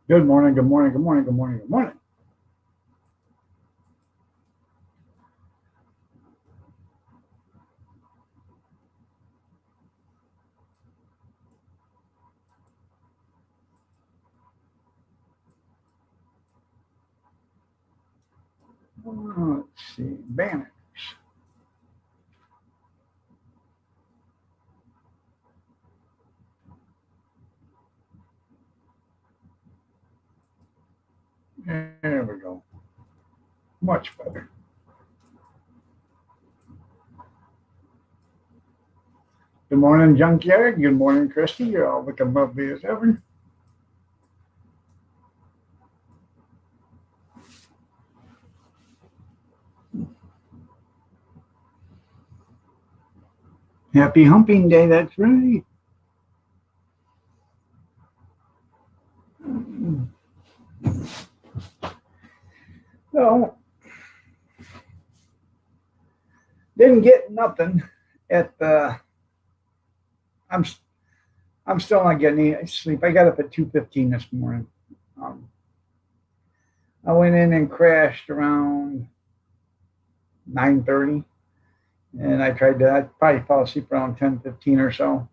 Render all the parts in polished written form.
Good morning, good morning, good morning, good morning, good morning. Let's see, banners. There we go. Much better. Good morning, Junkyard. Good morning, Christy. You're all looking lovely as ever. Happy humping day, that's right. So, didn't get nothing at the. I'm I'm still not getting any sleep. I got up at 2:15 this morning. Um, I went in and crashed around 9:30, and I tried to. I probably fell asleep around 10:15 or so.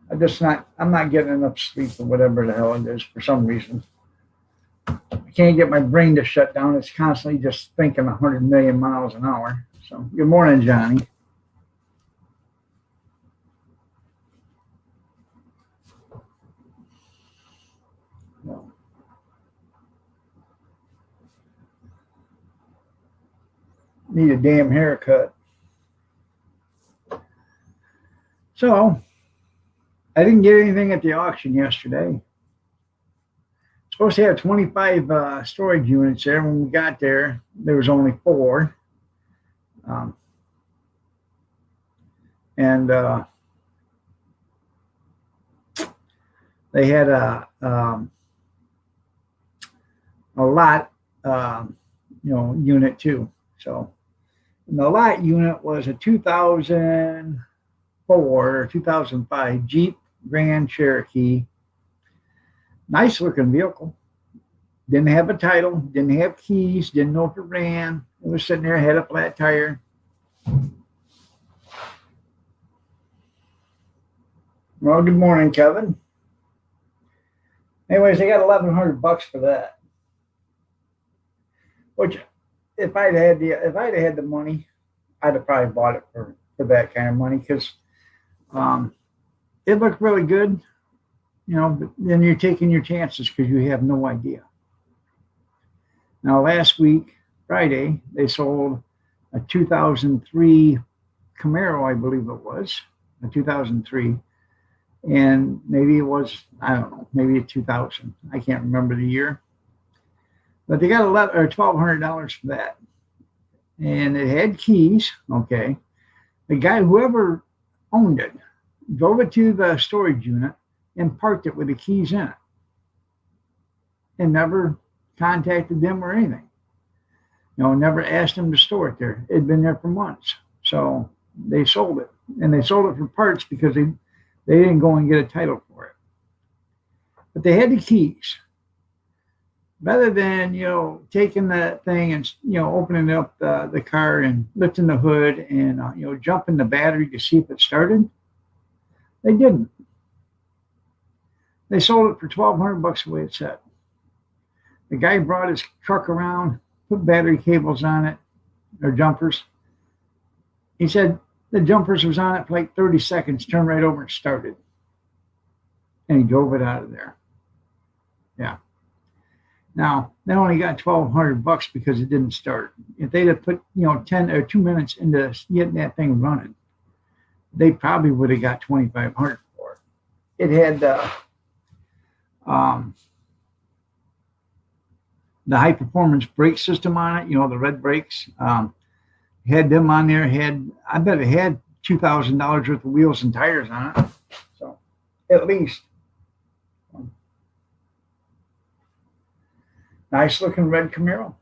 I'm not getting enough sleep or whatever the hell it is for some reason. I can't get my brain to shut down. It's constantly just thinking 100 million miles an hour. So, good morning, Johnny. Well, need a damn haircut. So, I didn't get anything at the auction yesterday. Supposed to have 25 storage units there. When we got there was only four. Um, and they had a lot, unit too. So, and the lot unit was a 2004 or 2005 Jeep Grand Cherokee. Nice looking vehicle. Didn't have a title, didn't have keys, didn't know if it ran. It was sitting there, had a flat tire. Well, good morning, Kevin. Anyways, they got $1,100 for that. Which, if I'd had the money, I'd have probably bought it for that kind of money because um, it looked really good. But then you're taking your chances because you have no idea. Now, last week, Friday, they sold a 2003 Camaro, I believe it was, a 2003. And maybe it was, I don't know, maybe a 2000. I can't remember the year. But they got $1,200 for that. And it had keys. Okay. The guy, whoever owned it, drove it to the storage unit and parked it with the keys in it and never contacted them or anything. Never asked them to store it there. It'd been there for months. So they sold it. And they sold it for parts because they didn't go and get a title for it. But they had the keys. Rather than, taking that thing and, opening up the car and lifting the hood and, jumping the battery to see if it started, they didn't. They sold it for $1,200 the way it said. The guy brought his truck around, put battery cables on it, or jumpers. He said the jumpers was on it for like 30 seconds, turned right over and started. And he drove it out of there. Yeah. Now, they only got $1,200 because it didn't start. If they'd have put, 10 or 2 minutes into getting that thing running, they probably would have got $2,500 for it. It had the high performance brake system on it, the red brakes. Had them on there. I bet it had $2,000 worth of wheels and tires on it. So, at least. Nice looking red Camaro.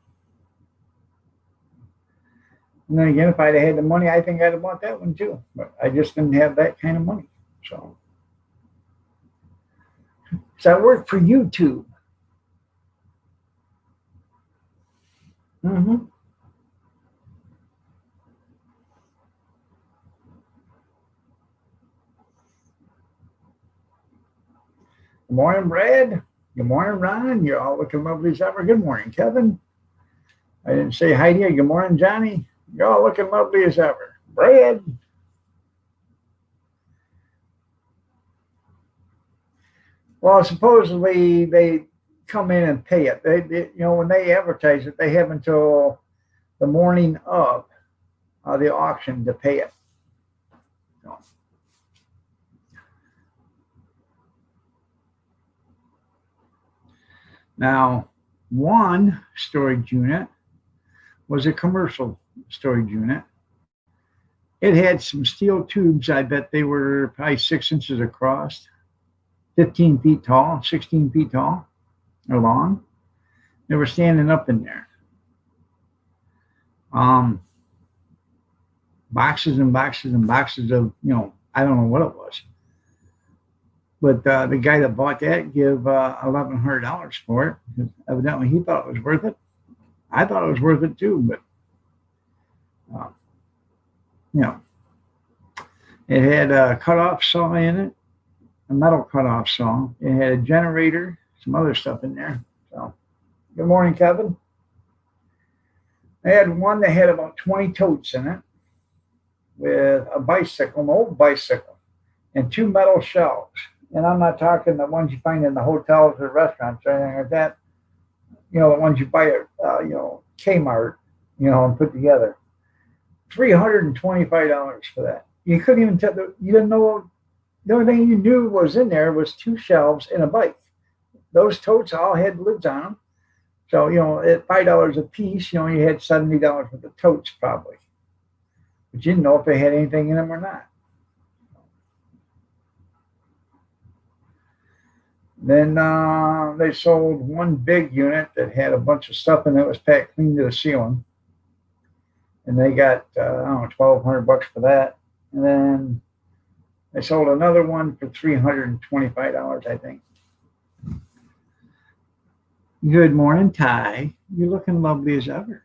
And then again, if I'd had the money, I think I'd have bought that one too. But I just didn't have that kind of money. So, So I work for YouTube. Mm-hmm. Good morning, Brad. Good morning, Ron. You're all looking lovely as ever. Good morning, Kevin. I didn't say hi to you. Good morning, Johnny. You're all looking lovely as ever. Brad. Well, supposedly they come in and pay it. When they advertise it, they have until the morning of the auction to pay it. So, now, one storage unit was a commercial storage unit. It had some steel tubes. I bet they were probably 6 inches across, 15 feet tall, 16 feet tall or long. They were standing up in there. Um, Boxes and boxes and boxes of, I don't know what it was. But the guy that bought that gave $1,100 for it. Because evidently, he thought it was worth it. I thought it was worth it too, but uh, you know, it had a cutoff saw in it, a metal cutoff saw. It had a generator, some other stuff in there. So, good morning, Kevin. I had one that had about 20 totes in it with a bicycle, an old bicycle, and two metal shelves. And I'm not talking the ones you find in the hotels or restaurants or anything like that. The ones you buy at, Kmart, and put together. $325 for that. You couldn't even tell, you didn't know, the only thing you knew was in there was two shelves and a bike. Those totes all had lids on them. So, at $5 a piece, you had $70 worth of totes probably. But you didn't know if they had anything in them or not. Then they sold one big unit that had a bunch of stuff in it. It was packed clean to the ceiling. And they got, I don't know, $1,200 for that. And then they sold another one for $325, I think. Good morning, Ty. You're looking lovely as ever.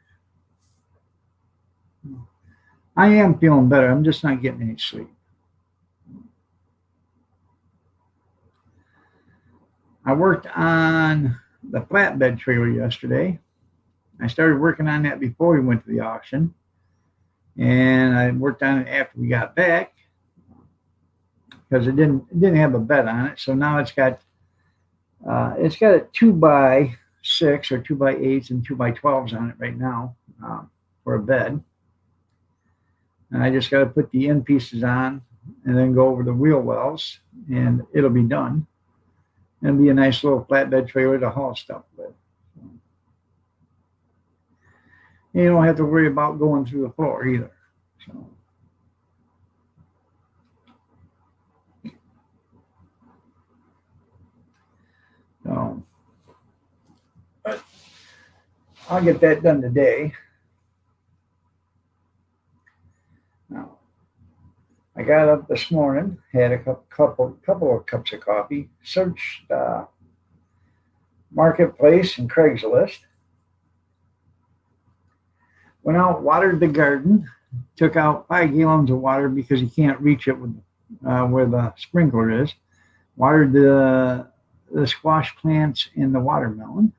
I am feeling better. I'm just not getting any sleep. I worked on the flatbed trailer yesterday. I started working on that before we went to the auction. And I worked on it after we got back because it didn't have a bed on it. So now it's got a 2x6 or 2x8s and 2x12s on it right now for a bed. And I just got to put the end pieces on and then go over the wheel wells, and it'll be done. It'll be a nice little flatbed trailer to haul stuff with. And you don't have to worry about going through the floor either. So I'll get that done today. Now, I got up this morning, had a couple of cups of coffee, searched Marketplace and Craigslist, went out, watered the garden, took out 5 gallons of water because you can't reach it with where the sprinkler is. Watered the squash plants and the watermelon.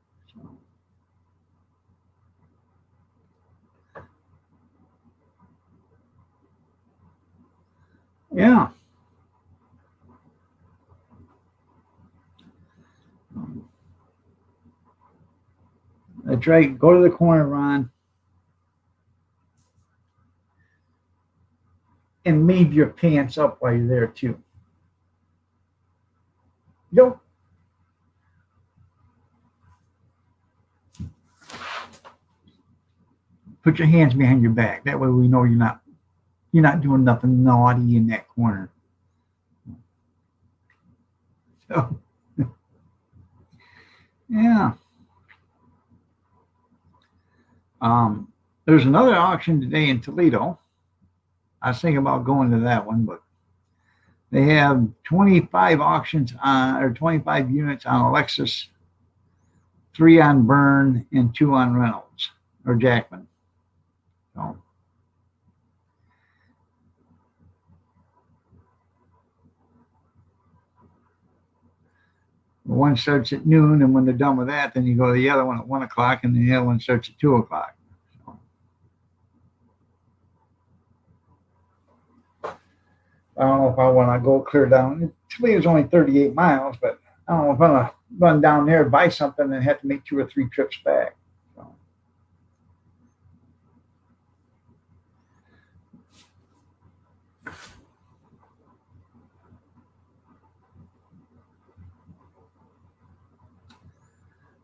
Yeah. That's right. Go to the corner, Ron, and leave your pants up while you're there too. Go. Put your hands behind your back. That way we know you're not doing nothing naughty in that corner. So, yeah. There's another auction today in Toledo. I was thinking about going to that one, but They have 25 auctions on, or 25 units on Lexus, 3 on Byrne, and 2 on Reynolds or Jackman. So one starts at noon, and when they're done with that, then you go to the other one at 1 o'clock, and then the other one starts at 2 o'clock. So, I don't know if I want to go clear down. To me, it was only 38 miles, but I don't know if I'm going to run down there, buy something, and have to make 2 or 3 trips back. So,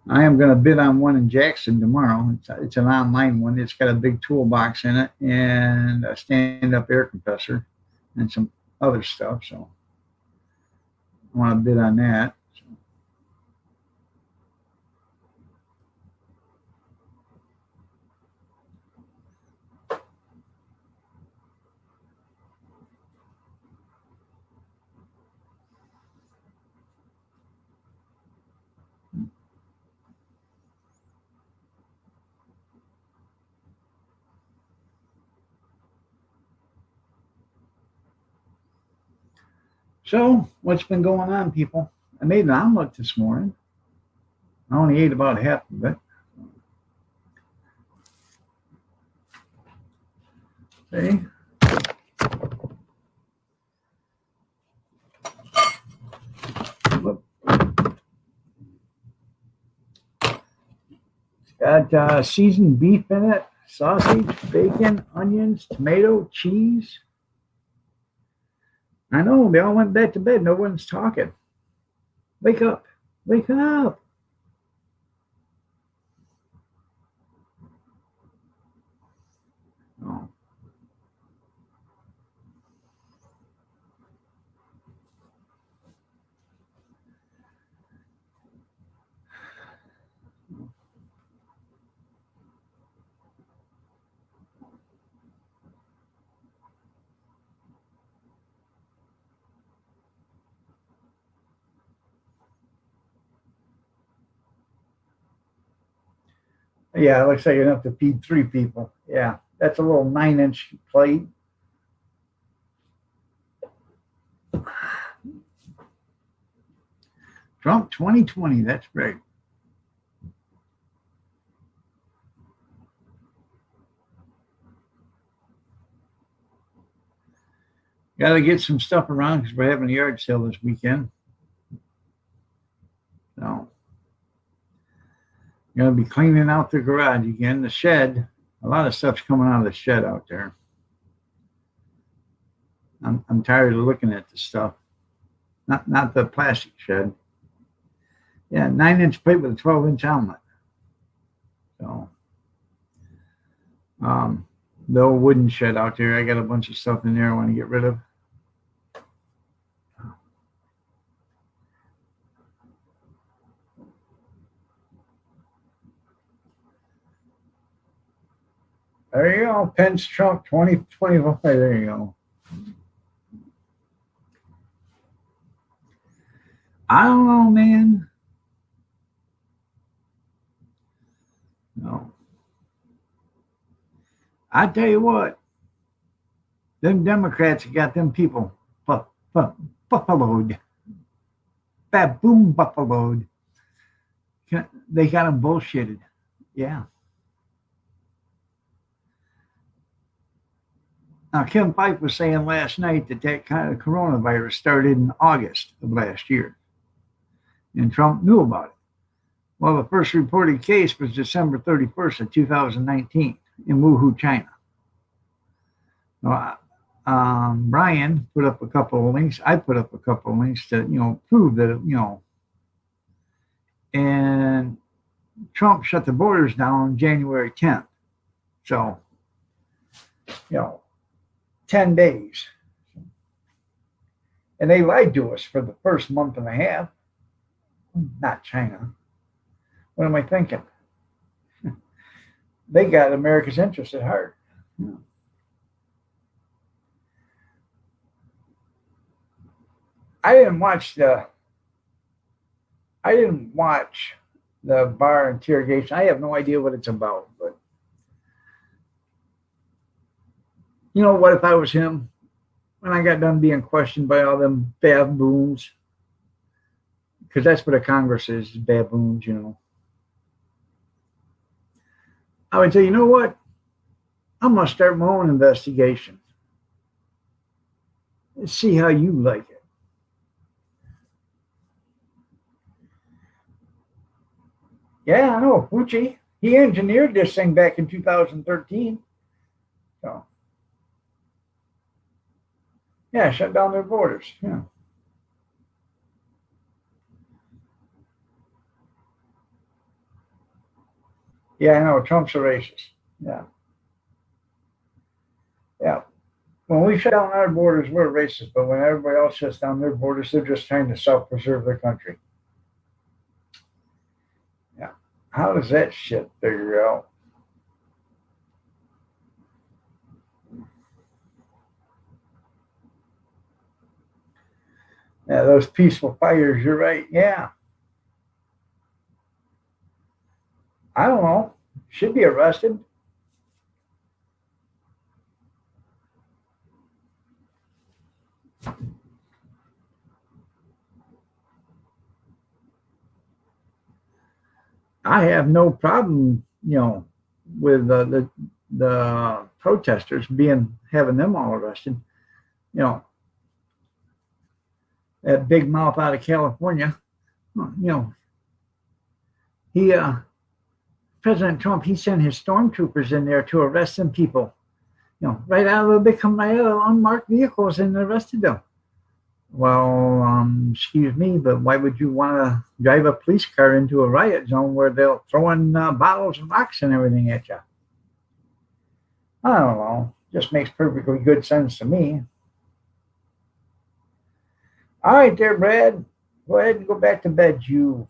I am going to bid on one in Jackson tomorrow. It's an online one. It's got a big toolbox in it and a stand-up air compressor and some other stuff. So I want to bid on that. So what's been going on, people? I made an omelet this morning. I only ate about half of it. See? Got seasoned beef in it, sausage, bacon, onions, tomato, cheese. I know, they all went back to bed. No one's talking. Wake up. Wake up. Oh. Yeah, it looks like enough to feed 3 people. Yeah, that's a little 9-inch plate. Trump 2020, that's great. Got to get some stuff around because we're having a yard sale this weekend. So, going to be cleaning out the garage again, the shed. A lot of stuff's coming out of the shed out there. I'm tired of looking at the stuff. Not the plastic shed. Yeah, 9-inch plate with a 12-inch omelet. So, the old wooden shed out there, I got a bunch of stuff in there I want to get rid of. There you go, Pence Trump 2025. There you go. I don't know, man. No. I tell you what, them Democrats got them people buffaloed, baboon buffaloed. They got them bullshitted. Yeah. Now, Kim Pike was saying last night that kind of coronavirus started in August of last year, and Trump knew about it. Well, the first reported case was December 31st of 2019 in Wuhan, China. Well, Brian put up a couple of links. I put up a couple of links to, prove that, and Trump shut the borders down on January 10th. So, 10 days. And they lied to us for the first month and a half. Not China. What am I thinking? They got America's interest at heart. I didn't watch the I didn't watch the bar interrogation. I have no idea what it's about. But you know what? If I was him, when I got done being questioned by all them baboons, because that's what a Congress is, baboons. I would say, you know what? I'm gonna start my own investigation. Let's see how you like it. Yeah, I know. Fucci. He engineered this thing back in 2013. So yeah, shut down their borders. Yeah. Yeah, I know. Trump's a racist. Yeah. Yeah. When we shut down our borders, we're racist, but when everybody else shuts down their borders, they're just trying to self-preserve their country. Yeah. How does that shit figure out? Yeah, those peaceful fighters, you're right. Yeah. I don't know. Should be arrested. I have no problem, with the protesters being having them all arrested. You know, that big mouth out of California. He President Trump, he sent his stormtroopers in there to arrest some people. Right out of they come right out of unmarked vehicles and arrested them. Well, excuse me, but why would you want to drive a police car into a riot zone where they'll throw in bottles and rocks and everything at you? I don't know. Just makes perfectly good sense to me. All right, there, Brad. Go ahead and go back to bed, you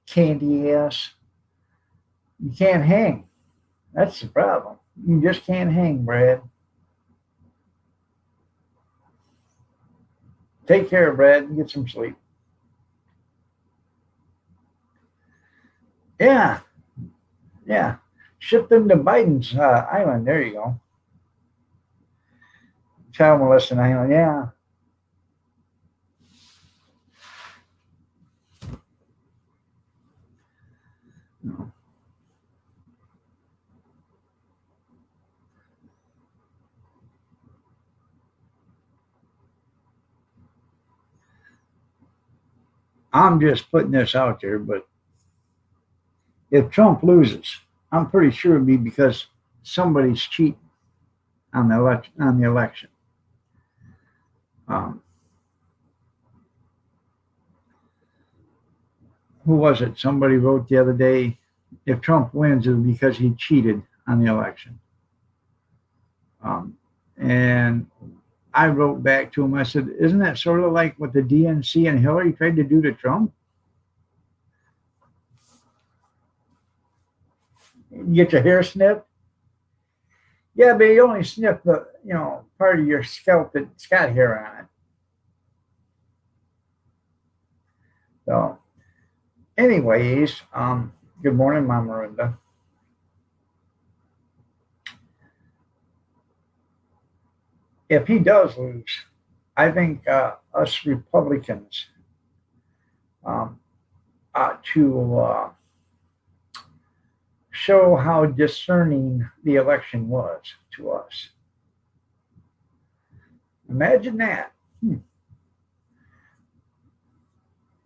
candy ass. You can't hang. That's the problem. You just can't hang, Brad. Take care, Brad, and get some sleep. Yeah, yeah. Ship them to Biden's island. There you go. Child molesting island. Yeah. No. I'm just putting this out there, but if Trump loses, I'm pretty sure it'd be because somebody's cheating on the election. Um, who was it? Somebody wrote the other day, if Trump wins, it's because he cheated on the election. And I wrote back to him. I said, "Isn't that sort of like what the DNC and Hillary tried to do to Trump? You get your hair snipped. Yeah, but you only snip the part of your scalp that's got hair on it. So, anyways, good morning, Mama Linda. If he does lose, I think us Republicans um, ought to show how discerning the election was to us. Imagine that.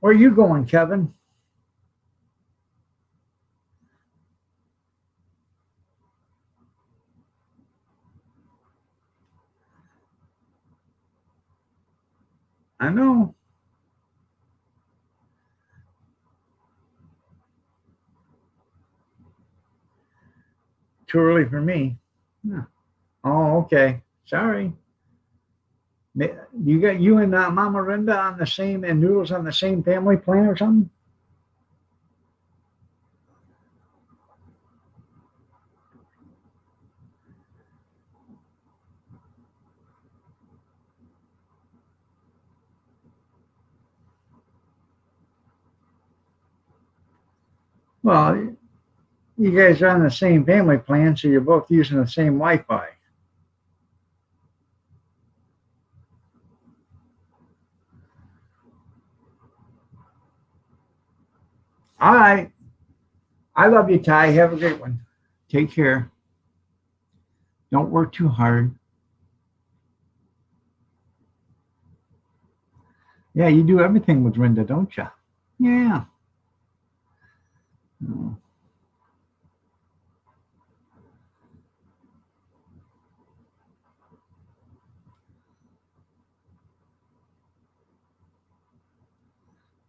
Where are you going, Kevin? I know. Too early for me. Yeah. Oh, okay. Sorry. You got you and Mama Linda on the same and Noodles on the same family plan or something? Well, you guys are on the same family plan, so you're both using the same Wi-Fi. All right. I love you, Ty. Have a great one. Take care. Don't work too hard. Yeah, you do everything with Rinda, don't you? Yeah.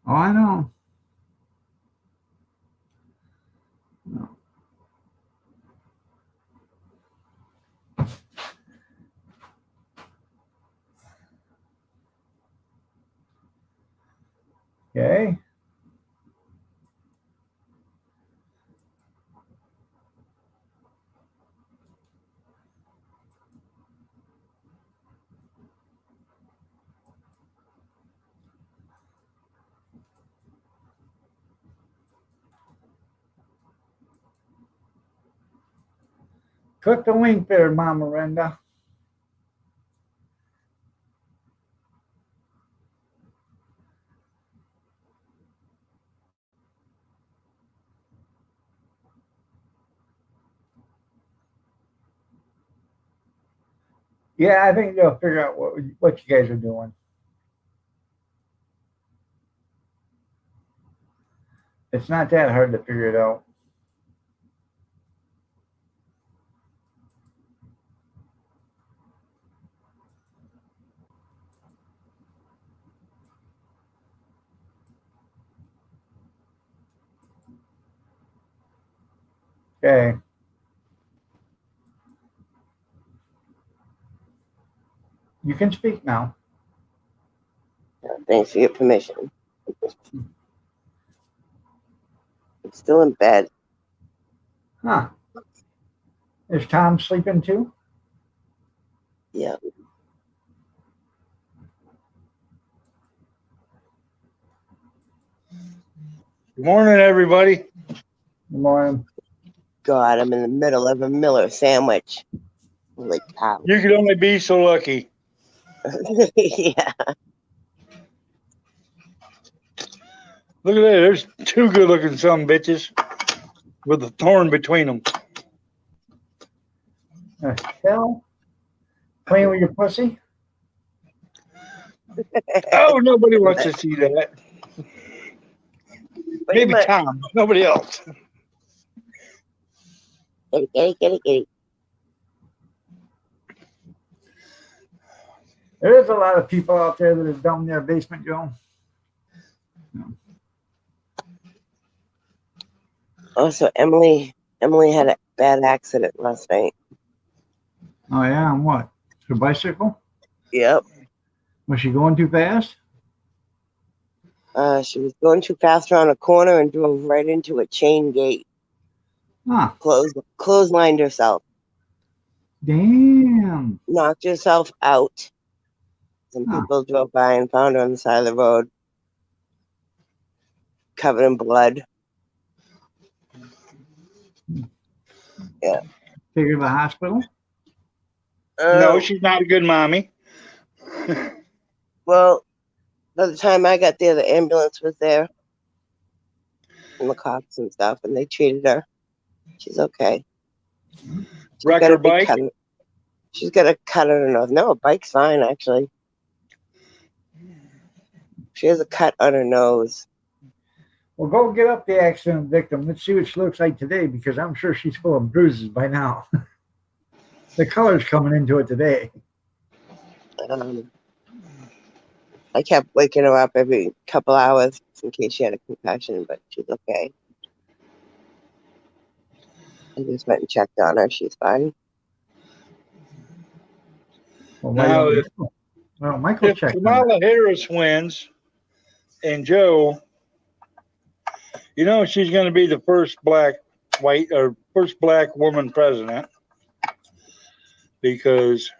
Oh, I know. Okay. Click the link there, Mama Rinda. Yeah, I think they'll figure out what you guys are doing. It's not that hard to figure it out. Okay. You can speak now. Thanks for your permission. I'm still in bed. Huh. Is Tom sleeping too? Yeah. Good morning, everybody. Good morning. God, I'm in the middle of a Miller sandwich. Holy cow. You could only be so lucky. Yeah. Look at that. There's two good looking some bitches with a thorn between them. Hell, playing with your pussy? Oh, nobody wants to see that. Maybe Tom. Nobody else. Kitty. There is a lot of people out there that have done their basement, Joe. Also, Emily had a bad accident last night. Oh yeah, and what? Her bicycle? Yep. Was she going too fast? She was going too fast around a corner and drove right into a chain gate. Huh. Clotheslined herself. Damn. Knocked herself out. Some people drove by and found her on the side of the road, covered in blood. Yeah. Take her to the hospital? No, she's not a good mommy. Well, by the time I got there, the ambulance was there and the cops and stuff, and they treated her. She's okay. Wreck her bike? She's got a cut on her nose. No, a bike's fine, actually. She has a cut on her nose. Well, go get up the accident victim. Let's see what she looks like today, because I'm sure she's full of bruises by now. The color's coming into it today. I kept waking her up every couple hours in case she had a concussion, but she's okay. I just went and checked on her. She's fine. Well, Now, Michael if checked. Kamala Harris wins and Joe, you know she's going to be the first black woman president, because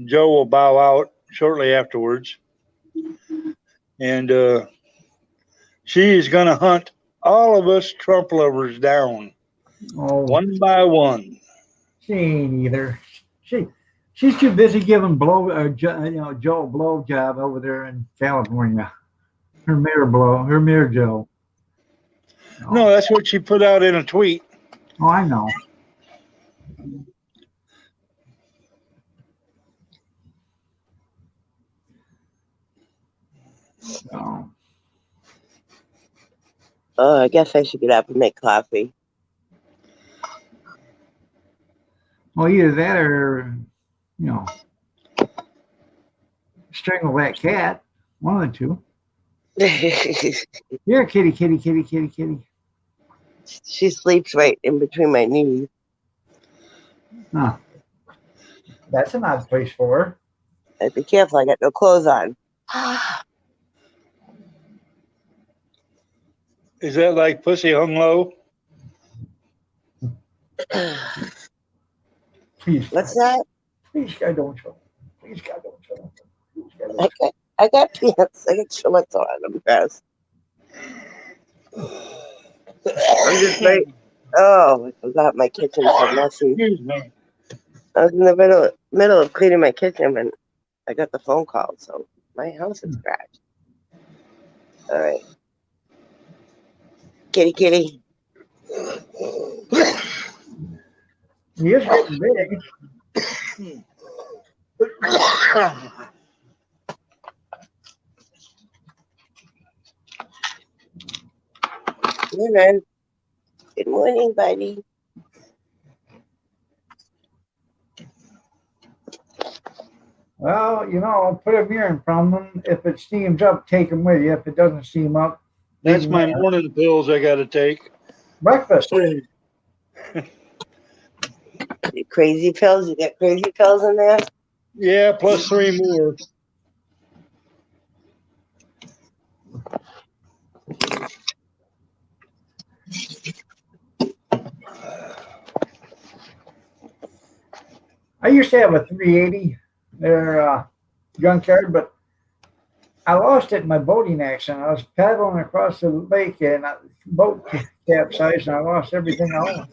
Joe will bow out shortly afterwards. And she is going to hunt all of us Trump lovers down, Oh, one by one. she ain't either. She's too busy giving Joe a blow job over there in California. Her mayor Joe. No, that's what she put out in a tweet. Oh, I know. Oh. Oh, I guess I should get up and make coffee. Well, either that or, strangle that cat. One of the two. Here, kitty, kitty, kitty, kitty, kitty. She sleeps right in between my knees. Huh. That's an odd place for her. Be careful, I got no clothes on. Is that like pussy hung low? Please, What's that? please, God, don't show. Please, God, don't show. Please, God, don't show. I got pants. I got shorts on. I'm dressed. I'm just like, oh, I forgot my kitchen's so messy. Excuse me. I was in the middle of cleaning my kitchen when I got the phone call, so my house is crashed. All right. Kitty, kitty. He is getting big. Morning. Good morning, buddy. Well, put a mirror in front of him. If it steams up, take him with you. If it doesn't steam up, That's leave him my there. morning pills I got to take. Breakfast. Crazy pills? You got crazy pills in there? Yeah, plus 3 more. I used to have a 380 there, junkyard, but I lost it in my boating accident. I was paddling across the lake and the boat capsized and I lost everything I owned.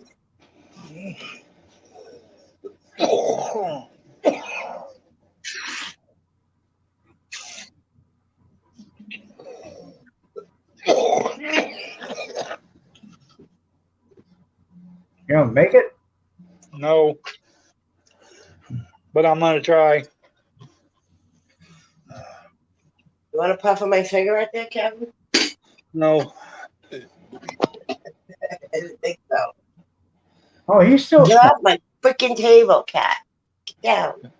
You know, make it? No. But I'm going to try. You want to puff on my cigarette there, Kevin? No. I didn't think so. Oh, he's still Get small. off my freaking table, cat. Get down.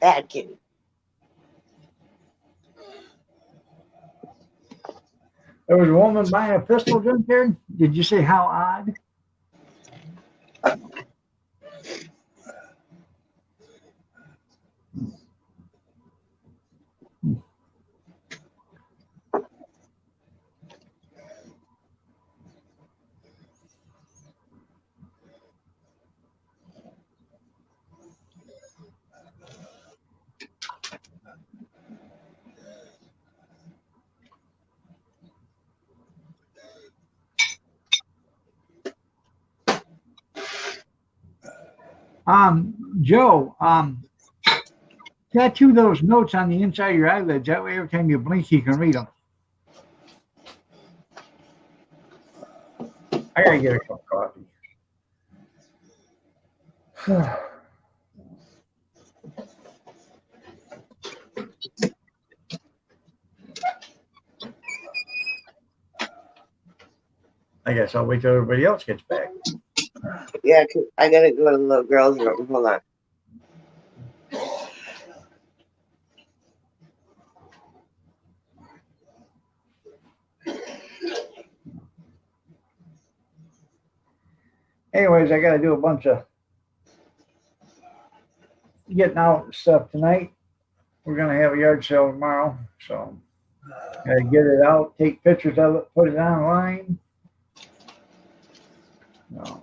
Bad kitty. There was a woman buying a pistol junkyard. Did you say how odd? Joe, tattoo those notes on the inside of your eyelids. That way, every time you blink, you can read them. I gotta get a cup of coffee. I guess I'll wait till everybody else gets back. Yeah, 'cause I gotta go to the little girl's room. Hold on. Anyways, I gotta do a bunch of getting out stuff tonight. We're gonna have a yard sale tomorrow, so gotta get it out, take pictures of it, put it online. No.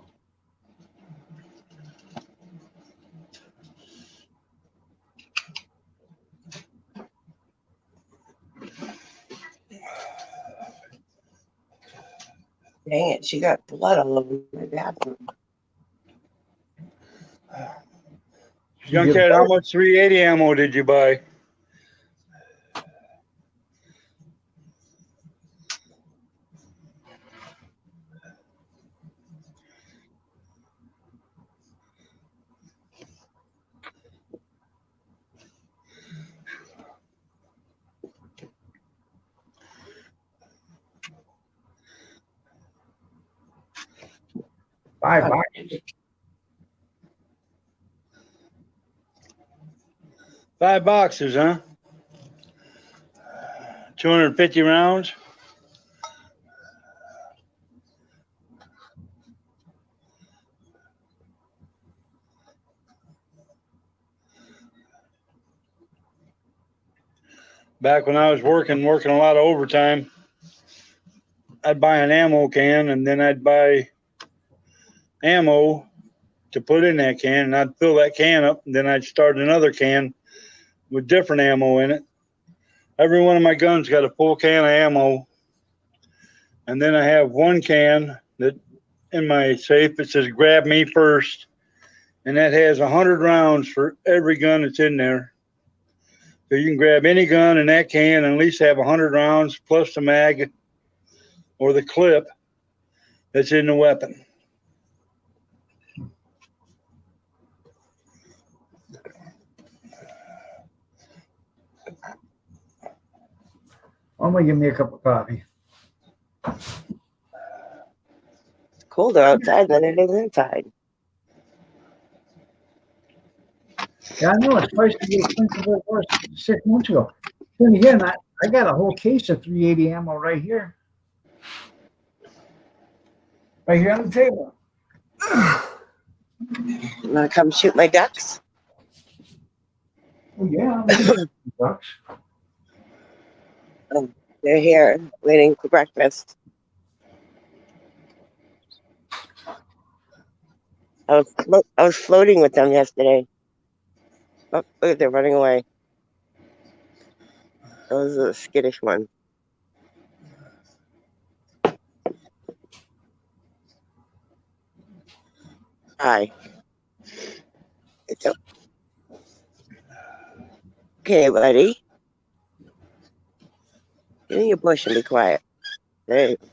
Dang it, she got blood all over my bathroom. Junkyard, how much 380 ammo did you buy? $5. $5, huh? 250 rounds. Back when I was working a lot of overtime, I'd buy an ammo can and then I'd buy ammo to put in that can, and I'd fill that can up, and then I'd start another can with different ammo in it. Every one of my guns got a full can of ammo, and then I have one can that in my safe that says "Grab me first," and that has 100 rounds for every gun that's in there. So you can grab any gun in that can and at least have 100 rounds plus the mag or the clip that's in the weapon. I'm gonna give me a cup of coffee. It's colder outside than it is inside. Yeah, I know it's twice the expensive it was 6 months ago. Then again, I got a whole case of 380 ammo right here. Right here on the table. You wanna come shoot my ducks? Oh yeah, I'm gonna bucks. They're here waiting for breakfast. I was floating with them yesterday. Oh, look, they're running away. That was a skittish one. Hi. It's okay, buddy. Get in your bush and be quiet. There you go.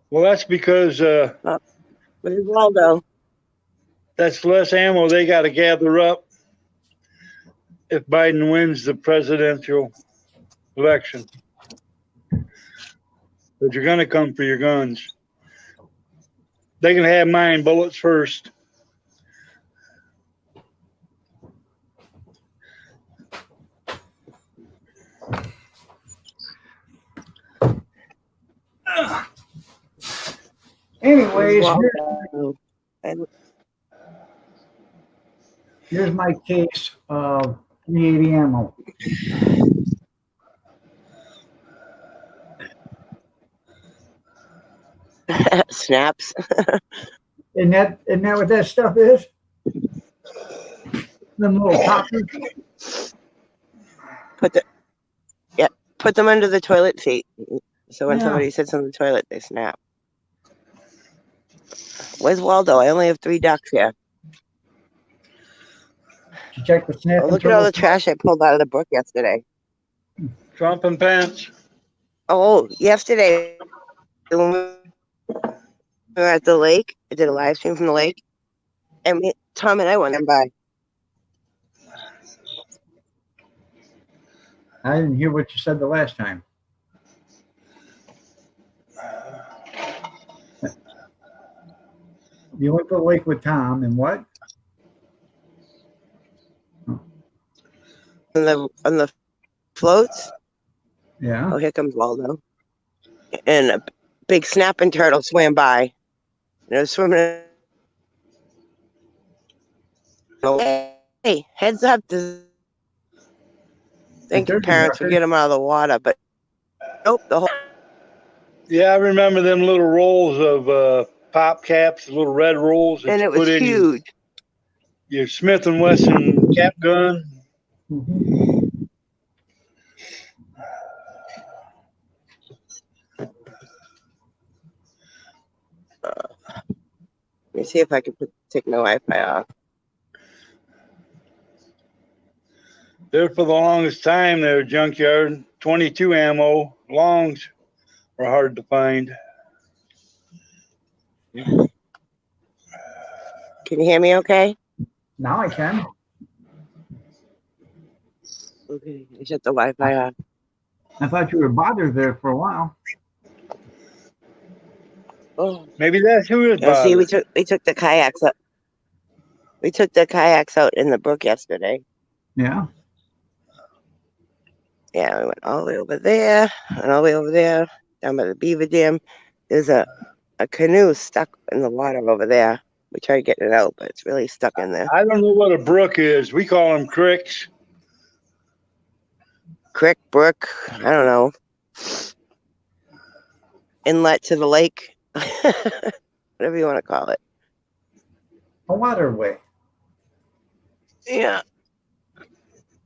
Well, that's because Where's Waldo? that's less ammo they got to gather up if Biden wins the presidential election. But you're going to come for your guns. They can have mine bullets first. Anyways, Waldo. here's my case of 380 ammo. Snaps. Isn't that what that stuff is? Them little poppers. Put them under the toilet seat. So when Yeah. somebody sits on the toilet, they snap. Where's Waldo? I only have 3 ducks here. Did you check the snap? Oh, look at all the trash I pulled out of the brook yesterday. Trump and Pence. Oh, yesterday when we were at the lake, I did a live stream from the lake, and Tom and I went by. I didn't hear what you said the last time. You went to the lake with Tom and what? On the floats. Yeah. Oh, here comes Waldo. And a big snapping turtle swam by. And it was swimming. Hey, heads up. Think your parents would get him out of the water, but nope. Yeah, I remember them little rolls of pop caps, the little red rolls that And you it was put in huge. your Smith and Wesson cap gun. Mhm. Let me see if I can take my Wi-Fi off. There for the longest time, they were junkyard. 22 ammo longs were hard to find. Can you hear me okay? Now I can. Okay, I shut the Wi-Fi off. I thought you were bothered there for a while. Oh, Maybe that's who it see, we bothered. took the kayaks up. We took the kayaks out in the brook yesterday. Yeah. Yeah, we went all the way over there and all the way over there, down by the beaver dam. There's a canoe stuck in the water over there. We tried getting it out, but it's really stuck in there. I don't know what a brook is. We call them cricks. Creek, brook, I don't know. Inlet to the lake, whatever you want to call it. A waterway. Yeah.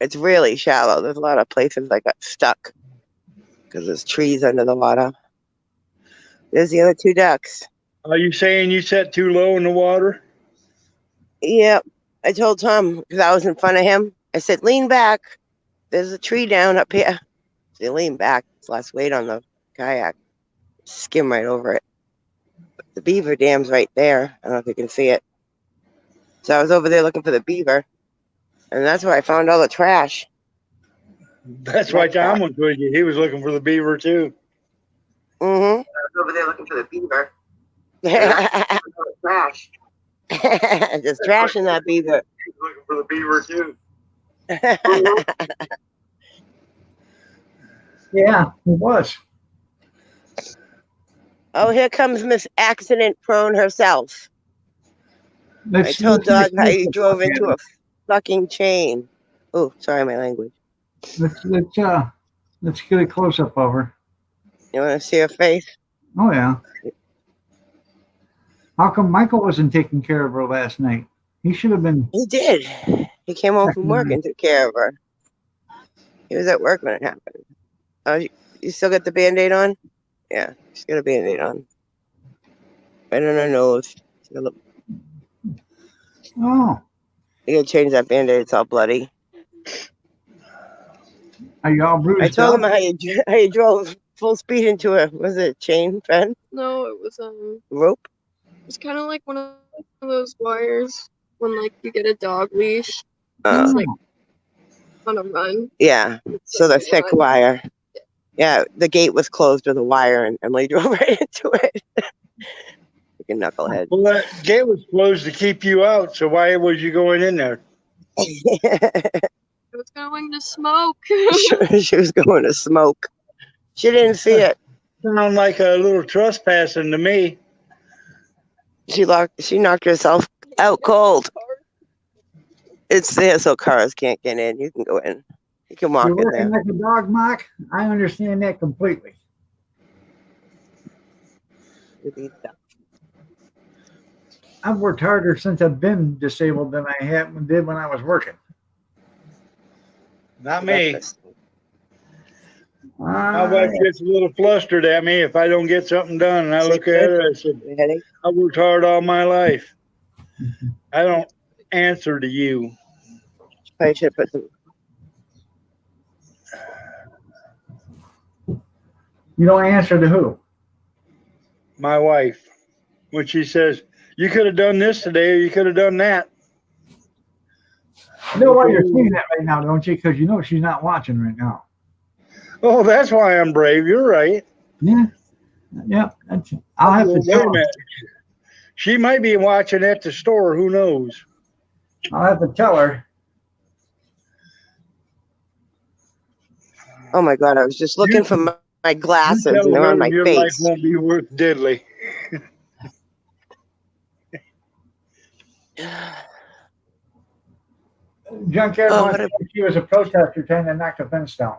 It's really shallow. There's a lot of places that got stuck because there's trees under the water. There's the other two ducks. Are you saying you set too low in the water? Yep. I told Tom because I was in front of him. I said, lean back. There's a tree down up here. So he leaned back. It's less weight on the kayak. Skim right over it. But the beaver dam's right there. I don't know if you can see it. So I was over there looking for the beaver. And that's where I found all the trash. That's why Tom was with you. He was looking for the beaver too. Mm-hmm. I was over there looking for the beaver. Trash. There's trash in that beaver. He was looking for the beaver too. Yeah, it was. Oh, here comes Miss Accident Prone herself. I told Doug how you drove into a fucking chain. Oh, sorry, my language. Let's get a close up of her. You want to see her face? Oh yeah. How come Michael wasn't taking care of her last night? He should have been. He did. He came home from work and took care of her. He was at work when it happened. Oh, you still got the Band-Aid on? Yeah, she's got a Band-Aid on. Right on her nose. Oh, You gotta change that Band-Aid. It's all bloody. are you all bruised I told him up? how you drove full speed into a, was it a chain fence? No, it was Rope? it's kind of like one of those wires when like you get a dog leash Uh, like on a run. yeah, It's so the same thick line. wire. Yeah, the gate was closed with a wire and Emily drove right into it. Freaking knucklehead. Well, that gate was closed to keep you out. So why was you going in there? It was going to smoke. She was going to smoke. She didn't see it. Sound like a little trespassing to me. She knocked herself out cold. It's there so cars can't get in. You can go in. You can walk You're in working there. like a dog, Mark. I understand that completely. I've worked harder since I've been disabled than I did when I was working. Not me. My Uh, wife gets a little flustered at me if I don't get something done. And I look at her, I said, Headache? I worked hard all my life. I don't answer to you. Probably should put some. you don't answer to who? My wife, when she says, you could have done this today or you could have done that. You know why you're saying that right now, don't you? Because you know she's not watching right now. Oh, that's why I'm brave. You're right. Yeah. Yeah. I'll have to Wait a tell her. minute. She might be watching at the store. Who knows? I'll have to tell her. Oh my God, I was just looking for my glasses You tell and they're her on my your life face. won't be worth diddly. Junkyard Oh, wants what a- to think she was a protester trying to knock the fence down.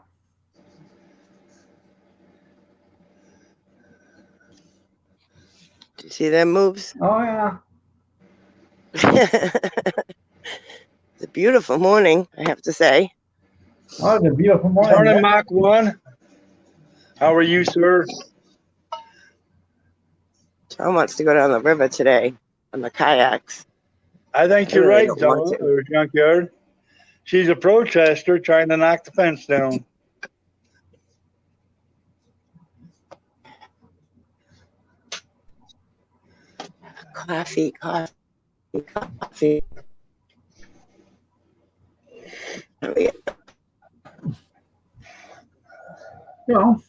you see them moves? Oh yeah. It's a beautiful morning, I have to say. Oh, it's a beautiful morning. Morning, Mach 1. How are you, sir? Tom wants to go down the river today on the kayaks. I think I you're really right, don't want John, to. or Junkyard. She's a protester trying to knock the fence down. Coffee, coffee, coffee. Oh, yeah. So,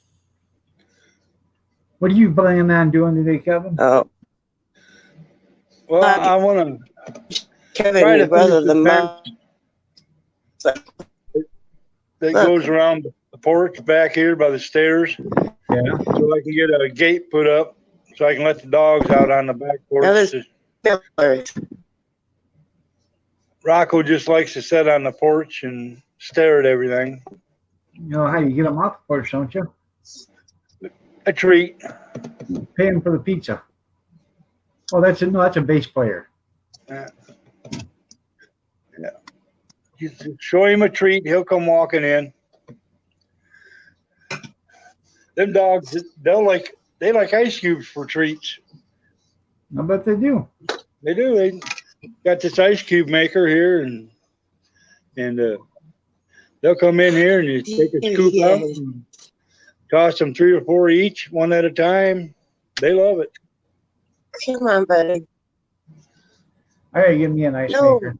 what are you planning on doing today, Kevin? Oh, Well, I want to Kevin, try your to brother, finish the the fence mom. that Look. goes around the porch back here by the stairs, Yeah. so I can get a gate put up so I can let the dogs out on the back Now porch. there's pillars. Rocco just likes to sit on the porch and stare at everything. You know how you get them off the porch, don't you? A treat. Pay him for the pizza. Oh, that's a bass player. You show him a treat, he'll come walking in. Them dogs, they like ice cubes for treats. I bet they do. They do. They got this ice cube maker here, and they'll come in here and you take a scoop out and toss them 3 or 4 each, one at a time. They love it. Come on, buddy. I gotta give me an ice No. maker.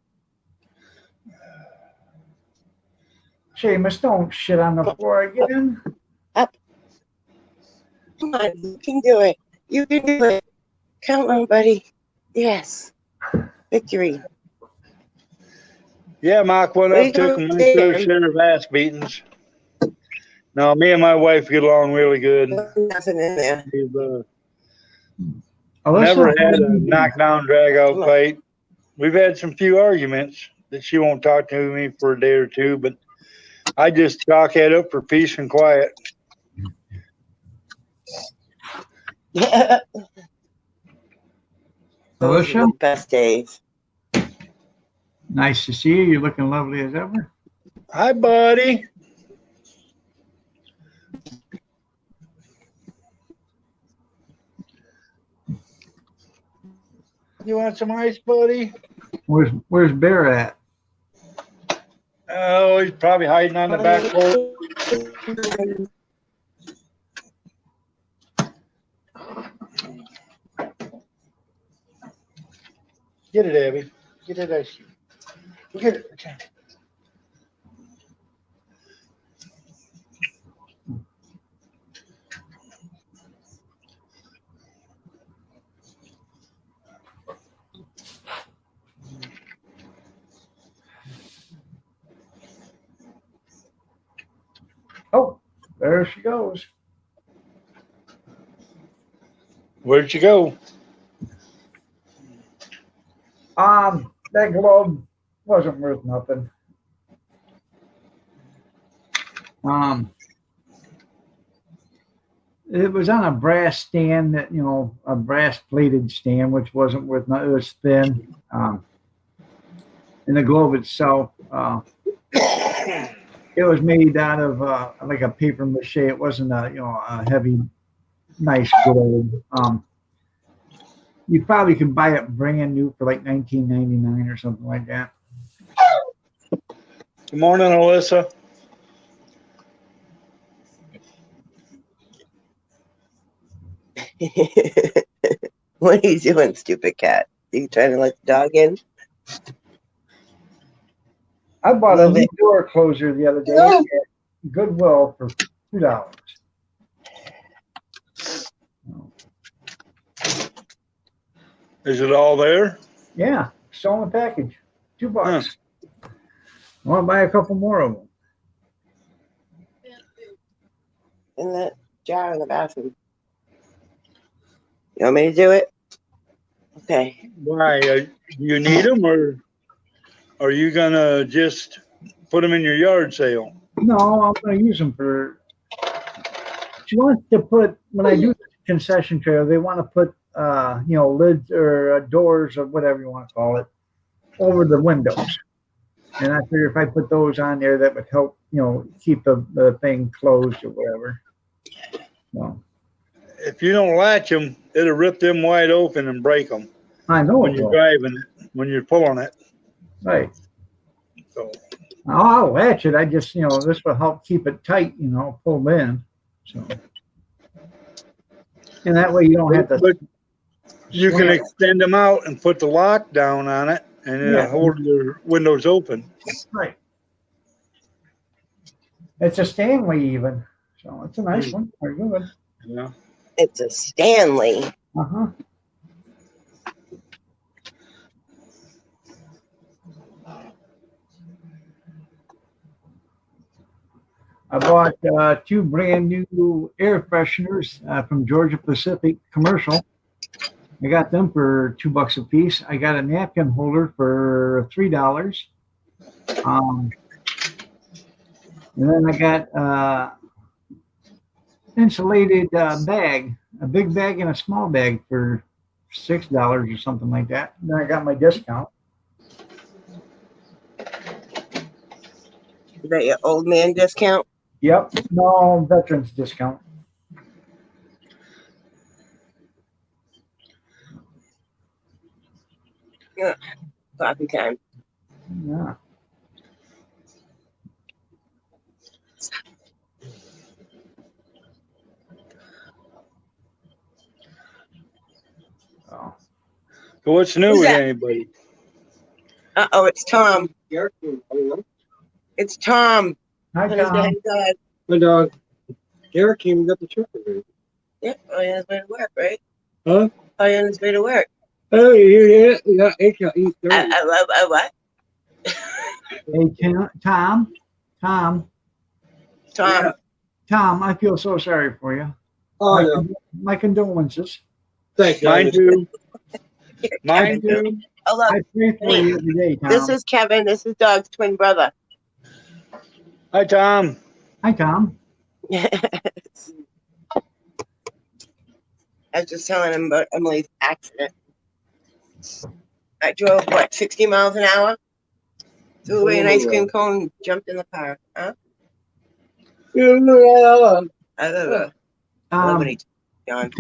Seamus, don't shit on the floor again. Come on, you can do it. You can do it. Come on, buddy. Yes. Victory. Yeah, Mach went What are you up, took doing my there? fair share of ass beatings. No, me and my wife get along really good. Nothing in there. We've Alyssa, never what had do a you do? knockdown, drag out Come on. fight. We've had some few arguments that she won't talk to me for a day or two, but I just chalk that up for peace and quiet. Yeah. Those are Alicia? the best days. Nice to see you. You're looking lovely as ever. Hi, buddy. You want some ice, buddy? Where's Bear at? Oh, he's probably hiding on the back porch. Get it, Abby. Get it, ice. Get it. Oh, there she goes. Where'd you go? That glove wasn't worth nothing. It was on a brass stand that, a brass plated stand, which wasn't worth nothing. It was thin. And the glove itself, it was made out of like a paper mache. It wasn't a heavy, nice glove. You probably could buy it brand new for like $19.99 or something like that. Good morning, Alyssa. What are you doing, stupid cat? Are you trying to let the dog in? I bought a Love new it. door closer the other day No. at Goodwill for $2. Is it all there? Yeah, still in the package. $2. I want to buy a couple more of them. In that jar in the bathroom. You want me to do it? Okay. Why? Do you need them, or are you gonna just put them in your yard sale? No, I'm going to use them for. She wants to put, when I do the concession trailer, they want to put lids or doors or whatever you want to call it over the windows. And I figure if I put those on there, that would help, keep the thing closed or whatever. So If you don't latch them, it'll rip them wide open and break them I know when it you're will. driving it, when you're pulling it. Right. So I'll latch it. I just, this will help keep it tight, pulled in. So, and that way you don't have to. But you can slam it. extend them out and put the lock down on it, and it'll Yeah. hold your windows open. Right. It's a Stanley even. So it's a nice one. Very good. Yeah. It's a Stanley. Uh-huh. I bought 2 brand new air fresheners from Georgia Pacific Commercial. I got them for $2 a piece. I got a napkin holder for $3. And then I got insulated bag, a big bag and a small bag for $6 or something like that. Then I got my discount. Is that your old man discount? Yep, no veterans discount. Coffee time. Yeah. Oh. So what's new Who's with that? anybody? Uh-oh, it's Tom. It's Tom. Hi, Put his Tom. head dog. My dog. Derek came and got the truck already. Yep, oh, yeah, his way to work, right? Huh? Oh, yeah, on his way to work. Oh, yeah, yeah, yeah. What? Hey, Tom. Tom. Yeah. Tom, I feel so sorry for you. Oh, my, yeah. my condolences. Thank you. Mine too. Mine too. Oh, look, I pray for you every day, Tom. this is Kevin. This is Dog's twin brother. Hi, Tom. Hi, Tom. I was just telling him about Emily's accident. I drove, 60 miles an hour? Threw away an ice cream cone, jumped in the car. Huh? I don't know. John.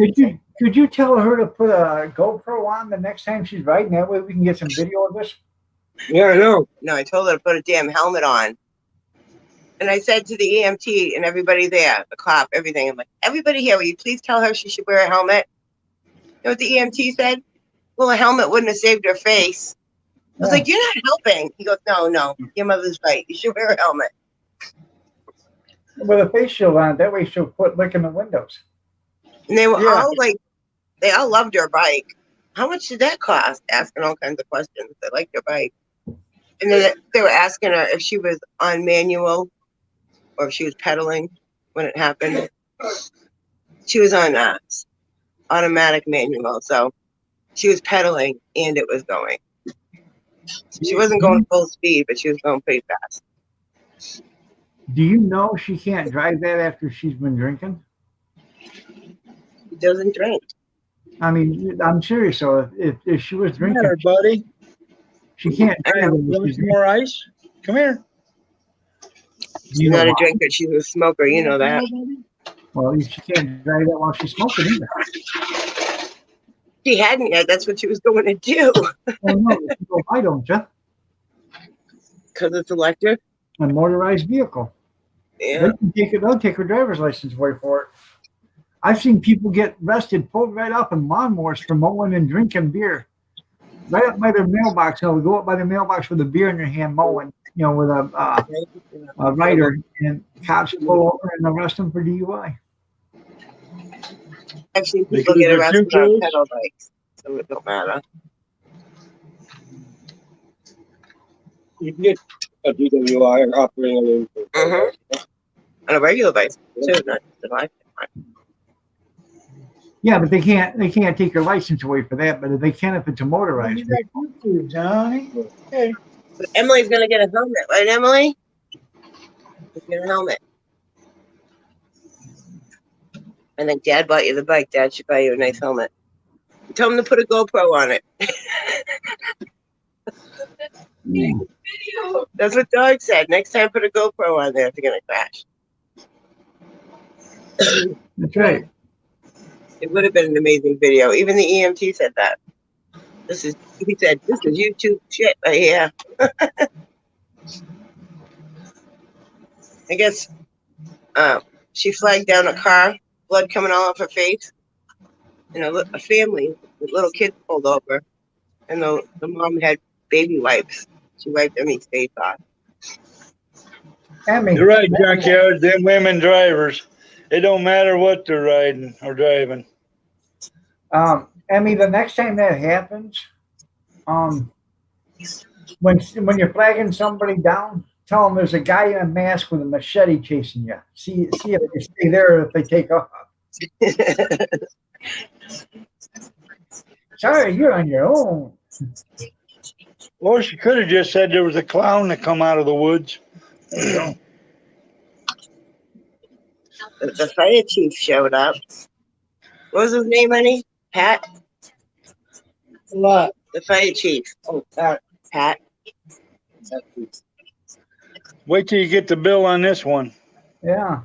Could you tell her to put a GoPro on the next time she's riding? That way we can get some video of this. Yeah, I know. No, I told her to put a damn helmet on. And I said to the EMT and everybody there, the cop, everything, I'm like, everybody here, will you please tell her she should wear a helmet? You know what the EMT said? Well, a helmet wouldn't have saved her face. I was like, you're not helping. He goes, no, your mother's right. You should wear a helmet. With a face shield on it, that way she'll quit licking the windows. And they were Yeah. all like, they all loved her bike. How much did that cost? Asking all kinds of questions. They liked her bike. And then they were asking her if she was on manual or if she was pedaling when it happened. She was on automatic manual. So she was pedaling and it was going. She wasn't going full speed, but she was going pretty fast. Do you know she can't drive that after she's been drinking? She doesn't drink. I mean, I'm serious. So if she was Come drinking, here, buddy. she can't drive it. You if want she's some more ice? Come here. She's You know not a why? drinker. She's a smoker. You know that. Well, she can't drive that while she's smoking either. She hadn't yet. That's what she was going to do. Well, no, you go, why don't you? Because it's electric. A motorized vehicle. Yeah. They'll take her driver's license away for it. I've seen people get arrested, pulled right up in lawnmowers for mowing and drinking beer. Right up by their mailbox. They'll go up by the mailbox with a beer in their hand mowing, with a rider, and cops pull over and arrest them for DUI. I've seen people Because get they're arrested too on close? pedal bikes, so it don't matter. You can get a DWI or operating Mhm. On a regular bike, too, not the bike. Yeah, but they can't take your license away for that. But they can if it's a motorized vehicle. Food, Johnny. Hey. But Emily's gonna get a helmet, right, Emily? Get a helmet. I think Dad bought you the bike. Dad should buy you a nice helmet. Tell him to put a GoPro on it. That's what Doug said. Next time, put a GoPro on there if you're gonna crash. That's right. It would have been an amazing video. Even the EMT said that. He said, this is YouTube shit right here. I guess she flagged down a car, blood coming all off her face. And a family with little kids pulled over. And the mom had baby wipes. She wiped Emmy's face off. Emmy. You're right, junkyard. Them women drivers. It don't matter what they're riding or driving. Emmy, the next time that happens, when you're flagging somebody down, tell them there's a guy in a mask with a machete chasing you. See if they stay there or if they take off. Sorry, you're on your own. Well, she could have just said there was a clown that come out of the woods. The fire chief showed up. What was his name, honey? Pat? What? The fire chief. Oh, that. Pat. Wait till you get the bill on this one. Yeah.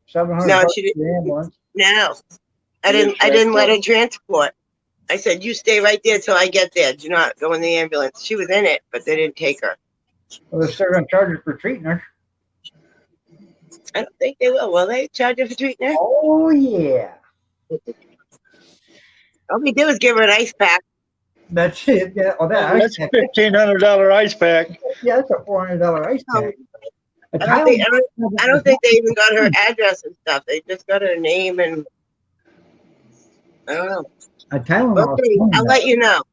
700 No, bucks she for didn't. the ambulance. No. I didn't let her transport. I said, you stay right there till I get there. Do not go in the ambulance. She was in it, but they didn't take her. Well, they're still going to charge her for treating her. I don't think they will they? Charge her for treating her? Oh, yeah. All we did was give her an ice pack. That's it. Yeah, That's a $1,500 ice pack. Yeah, that's a $400 ice pack. I don't think they even got her address and stuff. They just got her name and I don't know. A Tylenol. Okay, I'll let you know.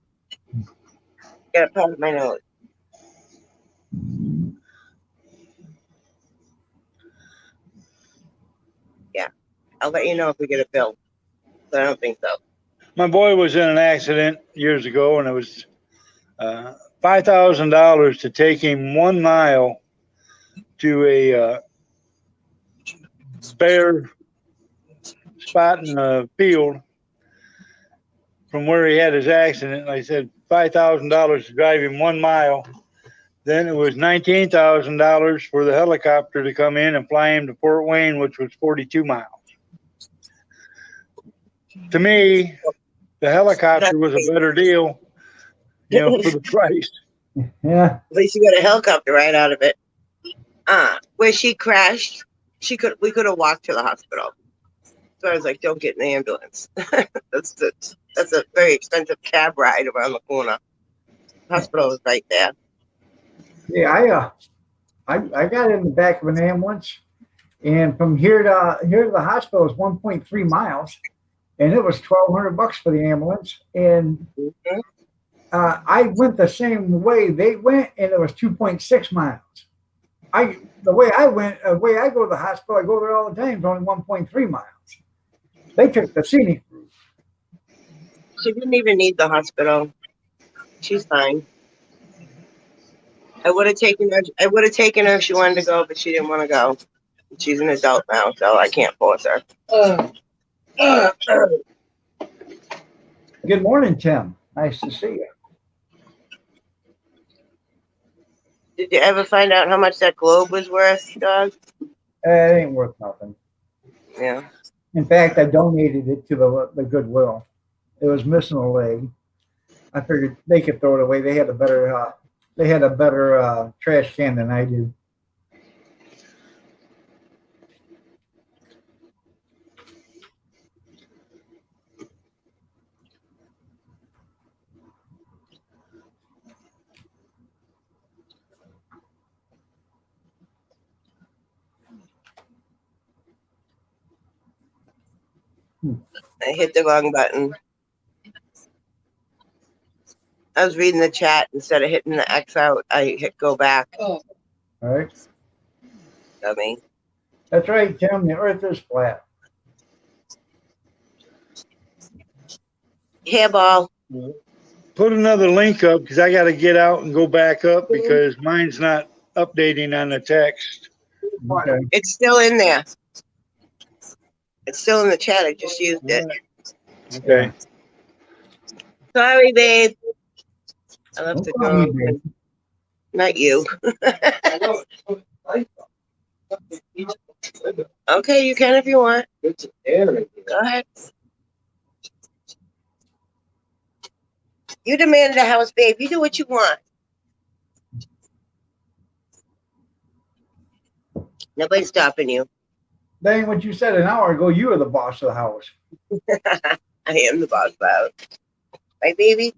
Got a part of my nose. Yeah, I'll let you know if we get a bill. But I don't think so. My boy was in an accident years ago, and it was $5,000 to take him 1 mile to a bare spot in the field from where he had his accident. Like I said, $5,000 to drive him 1 mile. Then it was $19,000 for the helicopter to come in and fly him to Fort Wayne, which was 42 miles. To me, the helicopter was a better deal, for the price. Yeah. At least you got a helicopter right out of it. Where she crashed, we could have walked to the hospital. So I was like, don't get in the ambulance. That's a very expensive cab ride around the corner. Hospital is right there. Yeah, I got in the back of an ambulance, and from here to the hospital is 1.3 miles, and it was $1,200 for the ambulance. And I went the same way they went, and it was 2.6 miles. The way I go to the hospital, I go there all the time. It's only 1.3 miles. They took the scenic route. She didn't even need the hospital. She's fine. I would have taken her if she wanted to go, but she didn't want to go. She's an adult now, so I can't force her. Good morning, Tim. Nice to see you. Did you ever find out how much that globe was worth, dog? It ain't worth nothing. Yeah. In fact, I donated it to the Goodwill. It was missing a leg. I figured they could throw it away. They had a better trash can than I do. I hit the wrong button. I was reading the chat. Instead of hitting the X out, I hit go back. All right. Dummy. That's right, Tim. The earth is flat. Hairball. Put another link up because I got to get out and go back up because mine's not updating on the text. Okay. It's still in there. It's still in the chat. I just used it. Okay. Sorry, babe. I left Don't the call door me, open. babe. Not you. Okay, you can if you want. It's air in here. Go ahead. You demanded a house, babe. You do what you want. Nobody's stopping you. That ain't what you said an hour ago. You were the boss of the house. I am the boss about. Right, baby?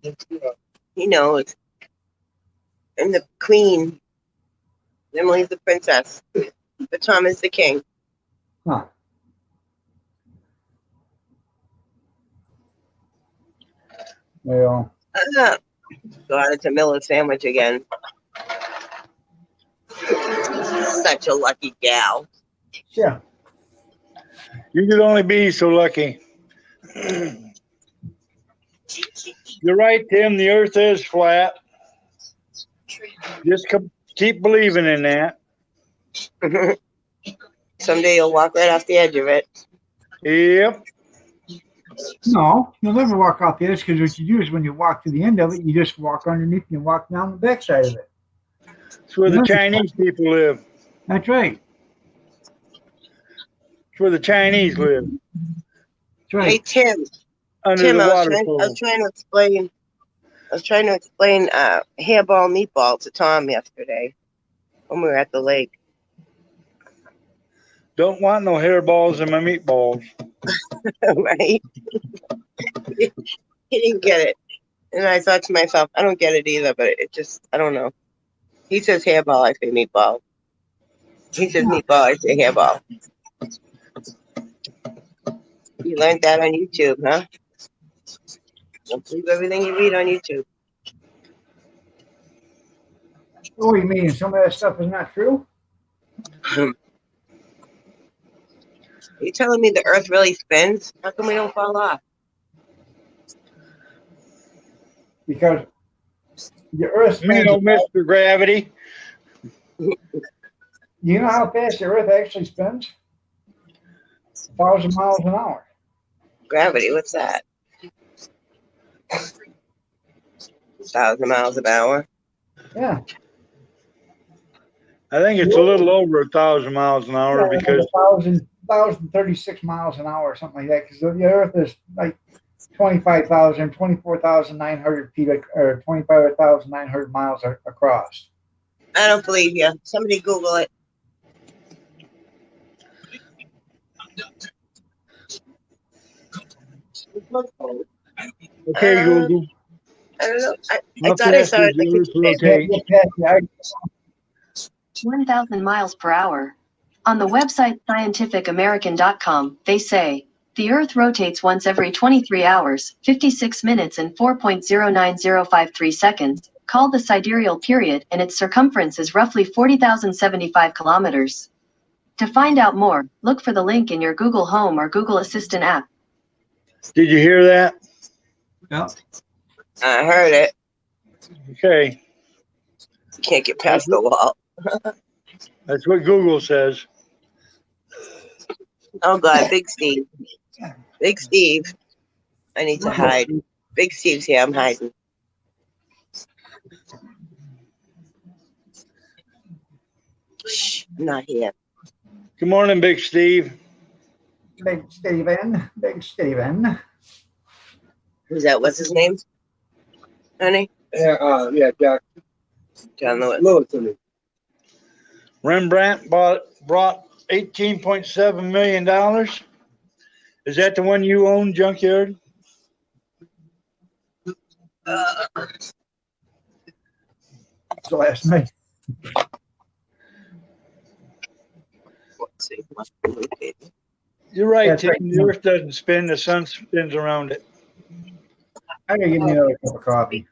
He knows. I'm the queen. Emily's the princess. But Tom is the king. Huh. Well, God, it's a Miller sandwich again. Such a lucky gal. yeah. You could only be so lucky. You're right, Tim. The earth is flat. Just keep believing in that. Someday you'll walk right off the edge of it. Yep. No, you'll never walk off the edge because what you do is when you walk to the end of it, you just walk underneath and you walk down the backside of it. It's where the Chinese people live. That's right. It's where the Chinese live. That's right. Hey, Tim. Under Tim, the I was waterfall. trying to explain hairball meatball to Tom yesterday when we were at the lake. Don't want no hairballs in my meatballs. Right? He didn't get it. And I thought to myself, I don't get it either, but it just, I don't know. He says hairball, I say meatball. He says meatball, I say hairball. You learned that on YouTube, huh? Don't believe everything you read on YouTube. Oh, you mean some of that stuff is not true? Are you telling me the earth really spins? How come we don't fall off? Because the earth You spins. know, Mr. Gravity. You know how fast the earth actually spins? 1,000 miles an hour. Gravity, what's that? 1,000 miles an hour. Yeah. I think it's a little over 1,000 miles an hour because 1,036 miles an hour or something like that. Because the earth is like 24,900 feet or 25,900 miles across. I don't believe you. Somebody Google it. okay, Google. I don't know. I How thought I fast saw does it like the earth yesterday. rotate? 1,000 miles per hour. On the website scientificamerican.com, they say, the Earth rotates once every 23 hours, 56 minutes and 4.09053 seconds, called the sidereal period, and its circumference is roughly 40,075 kilometers. To find out more, look for the link in your Google Home or Google Assistant app. Did you hear that? Yeah. I heard it. Okay. Can't get past the wall. That's what Google says. Oh, God. Big Steve. Big Steve. I need to hide. Big Steve's here. I'm hiding. Shh, I'm not here. Good morning, Big Steve. Big Steven. Big Steven. Who's that? What's his name? Honey? Yeah, Jack John Lewis. Lewis. Rembrandt brought $18.7 million. Is that the one you own, Junkyard? So last night. Let's see. You're right, That's Tim. right. The earth doesn't spin, the sun spins around it. I gotta give me another cup of coffee.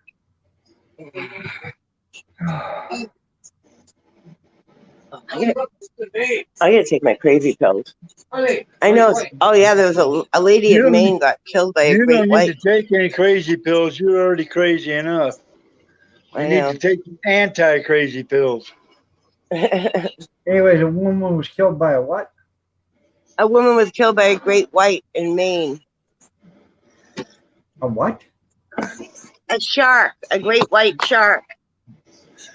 I gotta take my crazy pills. I know. Oh yeah, there was a lady You in don't Maine got killed by a You great don't need white. to take any crazy pills. You're already crazy enough. You I need know. to take anti-crazy pills. Anyways, a woman was killed by a what? A woman was killed by a great white in Maine. A what? A shark, a great white shark.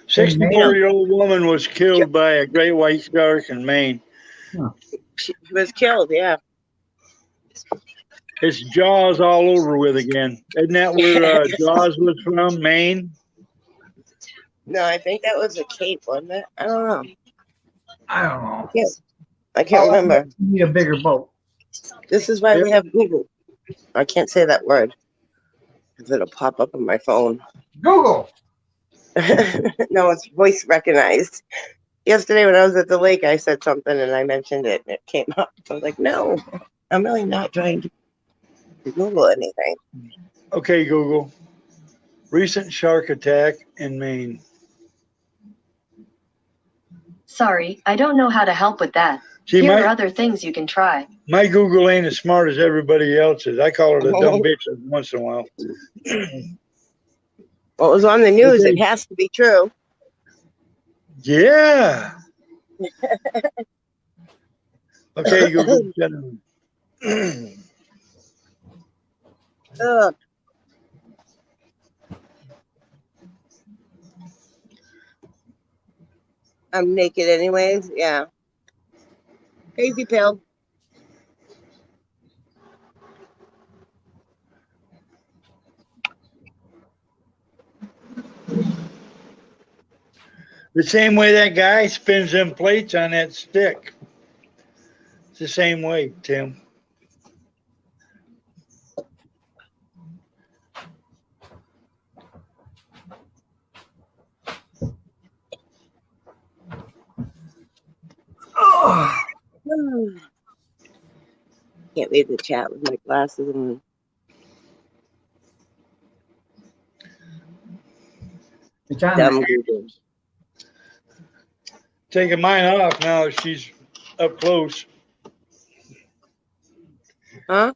64-year-old woman was killed by a great white shark in Maine. She was killed. Yeah. It's Jaws all over with again. Isn't that where Jaws was from, Maine? No, I think that was a Cape, wasn't it? I don't know. I don't know. Yes. I can't remember. You need a bigger boat. This is why we have Google. I can't say that word because it'll pop up on my phone. Google. No, it's voice recognized. Yesterday when I was at the lake, I said something and I mentioned it and it came up. I was like, no, I'm really not trying to Google anything. Okay, Google. Recent shark attack in Maine. Sorry, I don't know how to help with that. See, Here are my, other things you can try. my Google ain't as smart as everybody else's. I call it a dumb bitch once in a while. Well, it was on the news. Okay. It has to be true. Yeah. Okay, Google. Ugh. I'm naked anyways. Yeah. Crazy pill. The same way that guy spins them plates on that stick. It's the same way, Tim. Can't read the chat with my glasses on. It's on Dumb there. Google. Taking mine off now. She's up close. Huh?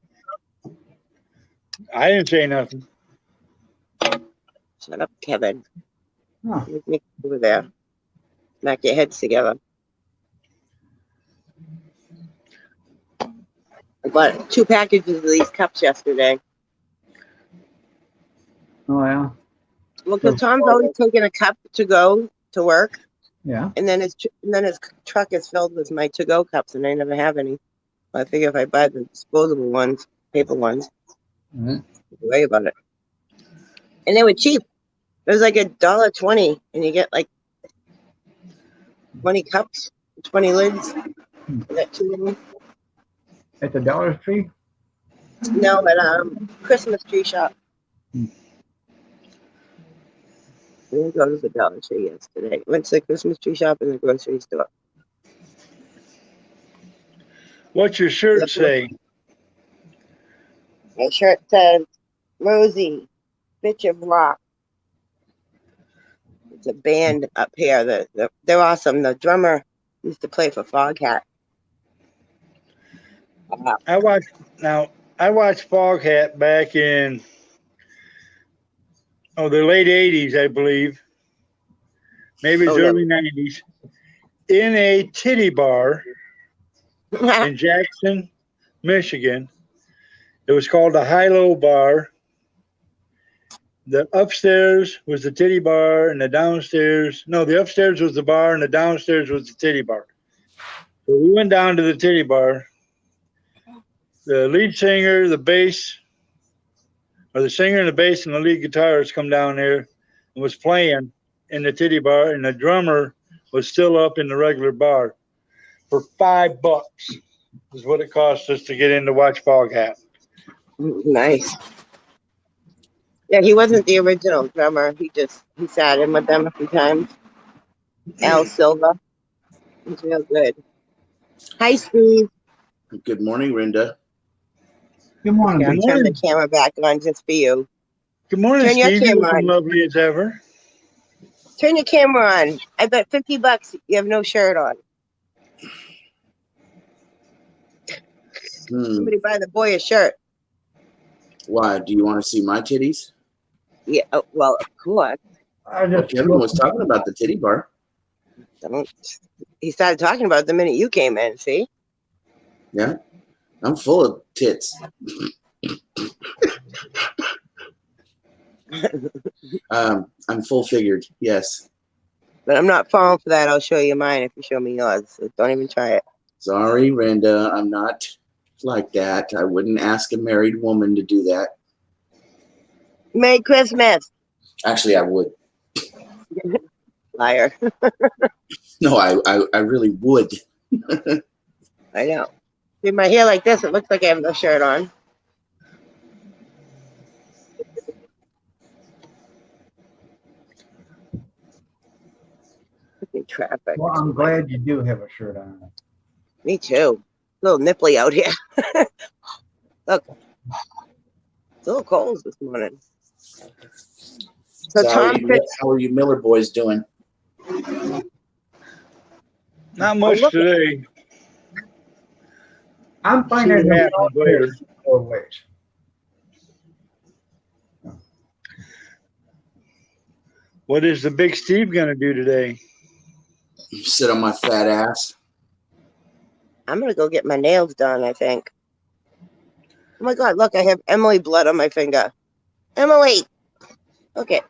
I didn't say nothing. Shut up, Kevin. Huh. Make over there. Smack your heads together. I bought 2 packages of these cups yesterday. Oh yeah. Well, because Tom's always taking a cup to go to work, Yeah. and then his truck is filled with my to-go cups, and I never have any. I figure if I buy the disposable ones, paper ones, Mhm. don't worry about it. And they were cheap. It was like $1.20, and you get like 20 cups, 20 lids. I got 2 of them. At the Dollar Tree. No, at Christmas tree shop. Hmm. We didn't go to the Dollar Tree yesterday. Went to the Christmas tree shop in the grocery store. What's your shirt say? My shirt says Rosie, Bitch of Rock. It's a band up here. They're awesome. The drummer used to play for Foghat. I watched Foghat back in the late 80s, I believe. Maybe it's early 90s. In a titty bar in Jackson, Michigan. It was called the High-Low Bar. The upstairs was the titty bar, and the upstairs was the bar, and the downstairs was the titty bar. So we went down to the titty bar. The lead singer, the bass, or the singer and the bass and the lead guitarist come down there and was playing in the titty bar, and the drummer was still up in the regular bar. For $5 is what it cost us to get in to watch Foghat. Nice. Yeah, he wasn't the original drummer. He sat in with them a few times. Al Silva. He's real good. Hi, Steve. Good morning, Rinda. Good morning. Yeah, I'll Big turn the camera back on just for you. Good morning, Turn your Steve. You camera looking on. lovely as ever. Turn your camera on. I bet $50 you have no shirt on. Somebody buy the boy a shirt. Why? Do you want to see my titties? Yeah, well, of course. Well, Kevin was talking about the titty bar. He started talking about it the minute you came in, see? Yeah. I'm full of tits. I'm full figured. Yes. But I'm not falling for that. I'll show you mine if you show me yours. So don't even try it. Sorry, Renda. I'm not like that. I wouldn't ask a married woman to do that. Merry Christmas, Actually, I would. liar. No, I really would. I know. With my hair like this, it looks like I have no shirt on. Fucking traffic. Well, I'm glad you do have a shirt on. Me too. A little nipply out here. Look. It's a little cold this morning. So Tom Fitz, how are you Miller boys doing? Not much look at- today. I'm See finding what it happens later. both ways. What is the big Steve gonna do today? Sit on my fat ass. I'm gonna go get my nails done, I think. Oh my god, look, I have Emily blood on my finger. Emily! Okay.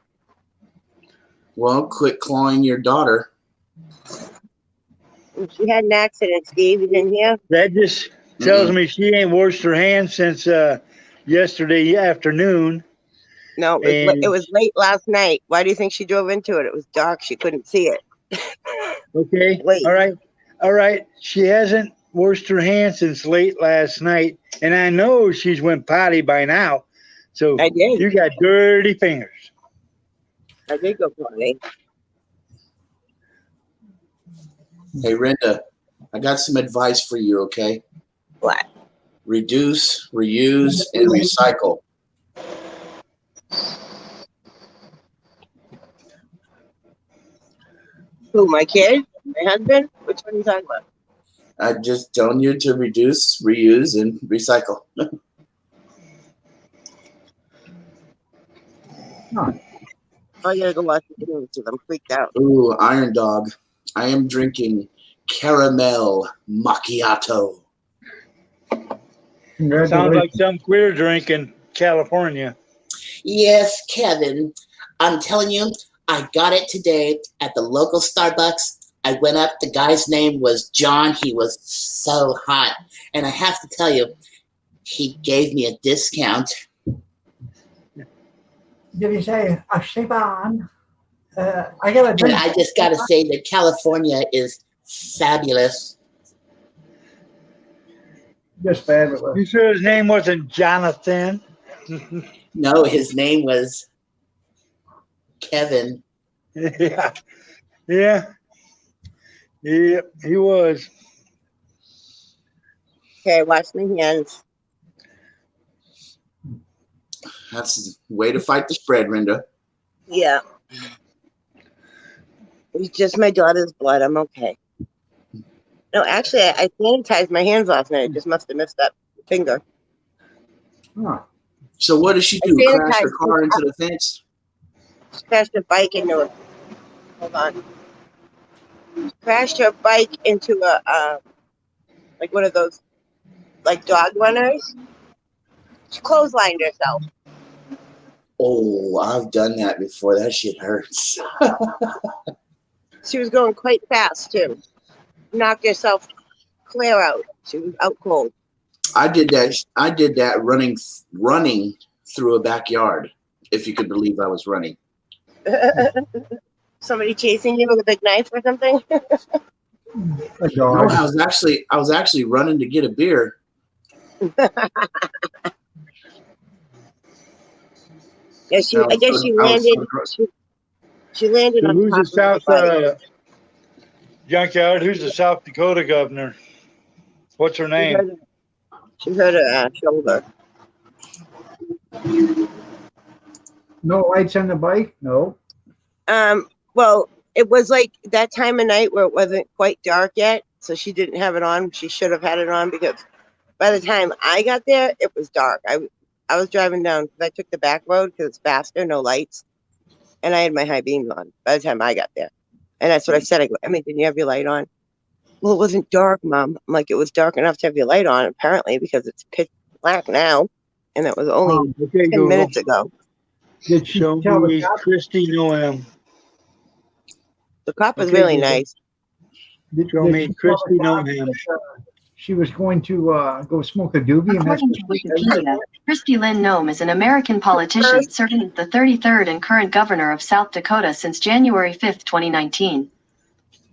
Well, quit clawing your daughter. She had an accident, Steve. You didn't hear? That just tells me she ain't washed her hands since yesterday afternoon. No, it was late last night. Why do you think she drove into it? It was dark. She couldn't see it. Okay. Wait. All right. She hasn't washed her hands since late last night, and I know she's went potty by now. So I did. you got dirty fingers. I did go potty. Hey, Renda, I got some advice for you, okay? What? Reduce, reuse, and recycle. Who, my kid? My husband? Which one are you talking about? I'm just telling you to reduce, reuse, and recycle. Oh, I gotta go watch the game because I'm freaked out. Ooh, Iron Dog. I am drinking caramel macchiato. Sounds Congratulations. like some queer drink in California. Yes, Kevin. I'm telling you, I got it today at the local Starbucks. I went up. The guy's name was John. He was so hot. And I have to tell you, he gave me a discount. Did he say a Siobhan? I got a And drink. I just got to say that California is fabulous. Just fabulous. You sure his name wasn't Jonathan? No, his name was Kevin. Yeah. Yeah. Yep, he was. Okay, watch my hands. That's the way to fight the spread, Renda. Yeah. It's just my daughter's blood. I'm okay. No, actually, I sanitized my hands last night. I just must have missed that finger. Huh. So what does she do? I Crash her sanitized- car into the fence? Crashed her bike into a. Hold on. Crashed her bike into a, like one of those, like dog runners. She clotheslined herself. Oh, I've done that before. That shit hurts. She was going quite fast too. Knocked herself clear out. She was out cold. I did that running through a backyard. If you could believe I was running. Somebody chasing you with a big knife or something? A No, dog. I was actually running to get a beer. Yeah, I guess she landed. She landed on Who's top the of South somebody. Junkyard? Who's the South Dakota governor? What's her name? She hurt her shoulder. No lights on the bike? No. Well, it was like that time of night where it wasn't quite dark yet, so she didn't have it on. She should have had it on because by the time I got there, it was dark. I was driving down because I took the back road because it's faster, no lights, and I had my high beams on by the time I got there. And that's what I said. I go, Emmy, didn't you have your light on? Well, it wasn't dark, Mom. I'm like, it was dark enough to have your light on, apparently, because it's pitch black now, and that was only Okay, 10 Google. minutes ago. Did she Show tell the me cop? Christy Noam. The cop was Okay, really Google. nice. Show Did me she tell Christy the cop Noam. that, she was going to go smoke a doobie, and that's According to what she said? Wikipedia, Christy Lynn Nome is an American politician serving as the 33rd and current governor of South Dakota since January 5th, 2019.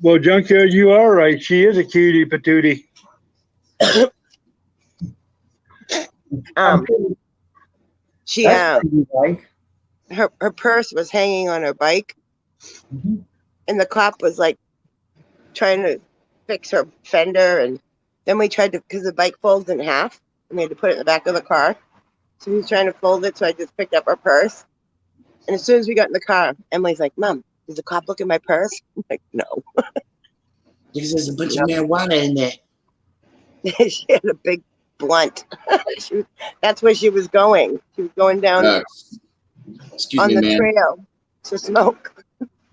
Well, Junkyard, you are right. She is a cutie patootie. Um, she That's what you like. her purse was hanging on her bike, Mhm. and the cop was like trying to fix her fender, and then we tried to, because the bike folds in half, and we had to put it in the back of the car. So he was trying to fold it, so I just picked up her purse. And as soon as we got in the car, Emily's like, "Mom, does the cop look at my purse?" I'm like, "No." Because there's a bunch of marijuana in there. She had a big blunt. That's where she was going. She was going down Excuse on me, the man. trail to smoke.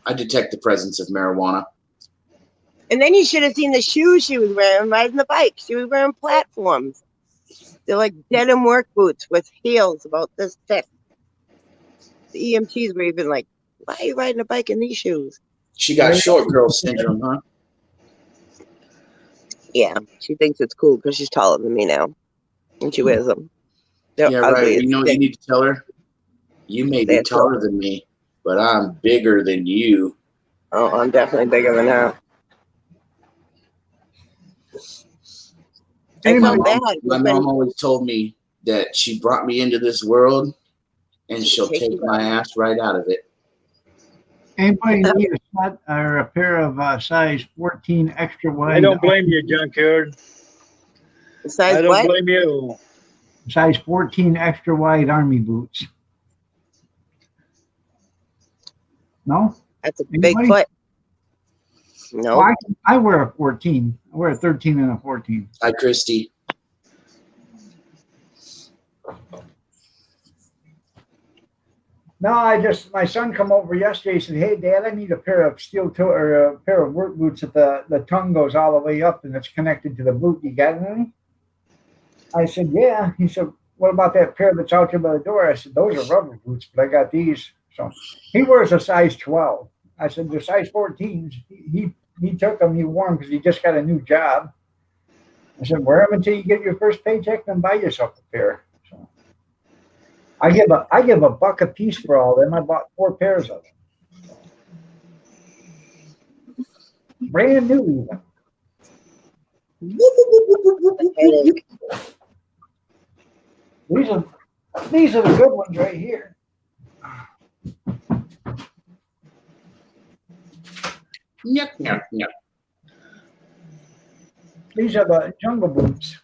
I detect the presence of marijuana. And then you should have seen the shoes she was wearing riding the bike. She was wearing platforms. They're like denim work boots with heels about this thick. The EMTs were even like, "Why are you riding a bike in these shoes?" She got short girl syndrome, huh? Yeah, she thinks it's cool because she's taller than me now, and she wears them. They're Yeah, ugly. right. as You know what you shit. need to tell her? You may be They're taller than me, but I'm bigger than you. Oh, I'm definitely bigger than her. I Anyway, felt bad. My mom always told me that she brought me into this world and she'll take my ass right out of it. anybody need a shot or a pair of size 14 extra wide? I don't blame you, Junkyard. Besides I don't what? blame you. Size 14 extra wide army boots. No? That's a Anybody? big foot. No. Well, I wear a 14. I wear a 13 and a 14. Hi, Christy. No, my son come over yesterday. He said, "Hey, Dad, I need a pair of steel toe or a pair of work boots that the tongue goes all the way up and it's connected to the boot. You got any?" I said, "Yeah." He said, "What about that pair that's out there by the door?" I said, "Those are rubber boots, but I got these." So he wears a size 12. I said, "They're size 14s." He took them. He wore them because he just got a new job. I said, "Wear them until you get your first paycheck, then buy yourself a pair." So I give a buck a piece for all them. I bought 4 pairs of them. Brand new even. These are the good ones right here. Nyuk, nyuk, nyuk. These are the jungle boots.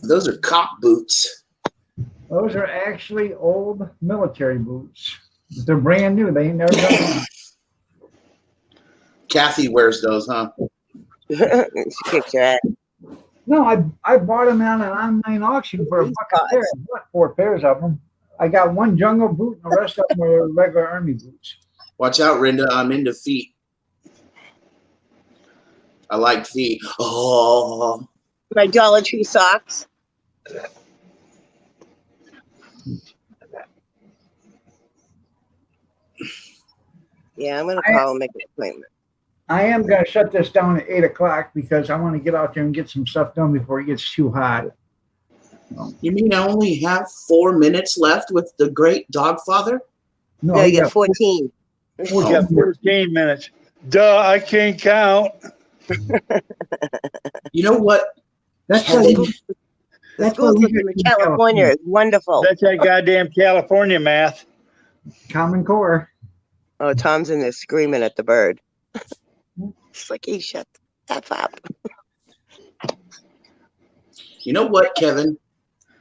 Those are cop boots. Those are actually old military boots. They're brand new. They ain't never done them. Kathy wears those, huh? She kicked your ass. No, I bought them on an online auction for a buck a pair. I bought 4 pairs of them. I got one jungle boot and the rest of them were regular army boots. Watch out, Rinda. I'm into feet. I like feet. Oh, My Dollar Tree socks. Yeah, I'm gonna call and make an appointment. I am going to shut this down at 8 o'clock because I want to get out there and get some stuff done before it gets too hot. you mean I only have 4 minutes left with the great Dogfather? No, No, you you got got 14. You got 14 minutes. Duh, I can't count. You know what? That's Kevin, why The That's school what we system get in in California is wonderful. That's that goddamn California math. Common Core. Oh, Tom's in there screaming at the bird. Slicky, shut the F up. you know what, Kevin?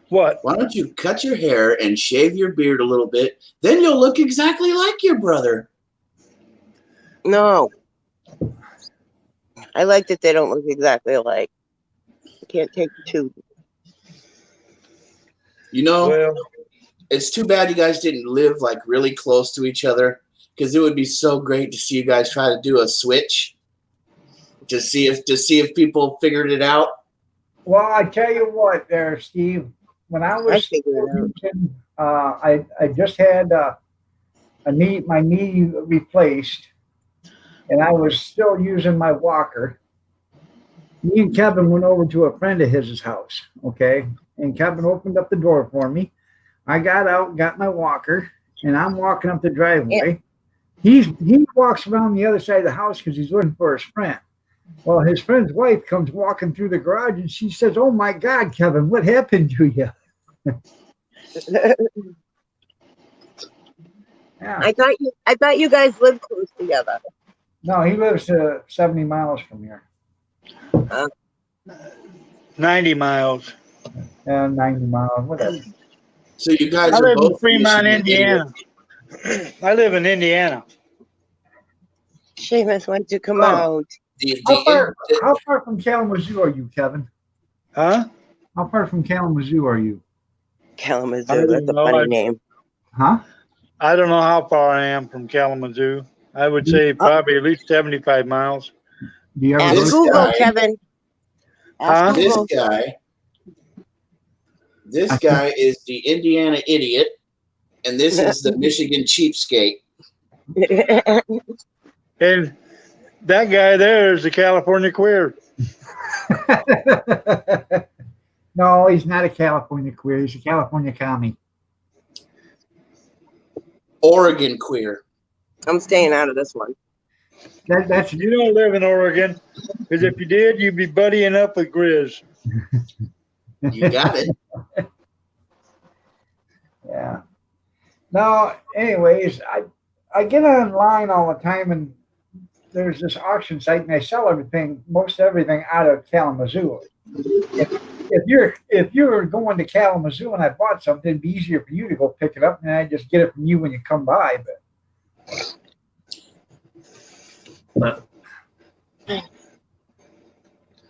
What? Why don't you cut your hair and shave your beard a little bit? Then you'll look exactly like your brother. No. I like that they don't look exactly alike. You can't take the two. You know, Well, it's too bad you guys didn't live like really close to each other, because it would be so great to see you guys try to do a switch to see if people figured it out. Well, I tell you what there, Steve. When I I was figured it out. teaching I just had my knee replaced, and I was still using my walker. Me and Kevin went over to a friend of his house, okay? And Kevin opened up the door for me. I got out, got my walker, and I'm walking up the driveway. He walks around the other side of the house because he's looking for his friend. Well, his friend's wife comes walking through the garage, and she says, "Oh my God, Kevin, what happened to you?" Yeah. I thought you guys lived close together. No, he lives 70 miles from here. 90 miles. 90 miles, whatever. So you guys I are live in both Fremont, Michigan Indiana. I live in Indiana. Seamus went to come Oh. out. How far from Kalamazoo are you, Kevin? Huh? How far from Kalamazoo are you? I Kalamazoo, don't that's a know. funny name. Huh? I don't know how far I am from Kalamazoo. I would say probably at least 75 miles. Do you ever Ask go This Google, guy- Kevin. Huh? Ask This Google. guy is the Indiana idiot, and this is the Michigan cheapskate. And that guy there is a California queer. No, he's not a California queer. He's a California commie. Oregon queer. I'm staying out of this one. That's You don't live in Oregon, because if you did, you'd be buddying up with Grizz. You got it. Yeah. No, anyways, I get online all the time, and there's this auction site, and they sell everything, most everything out of Kalamazoo. If you're going to Kalamazoo and I bought something, it'd be easier for you to go pick it up, and I just get it from you when you come by. But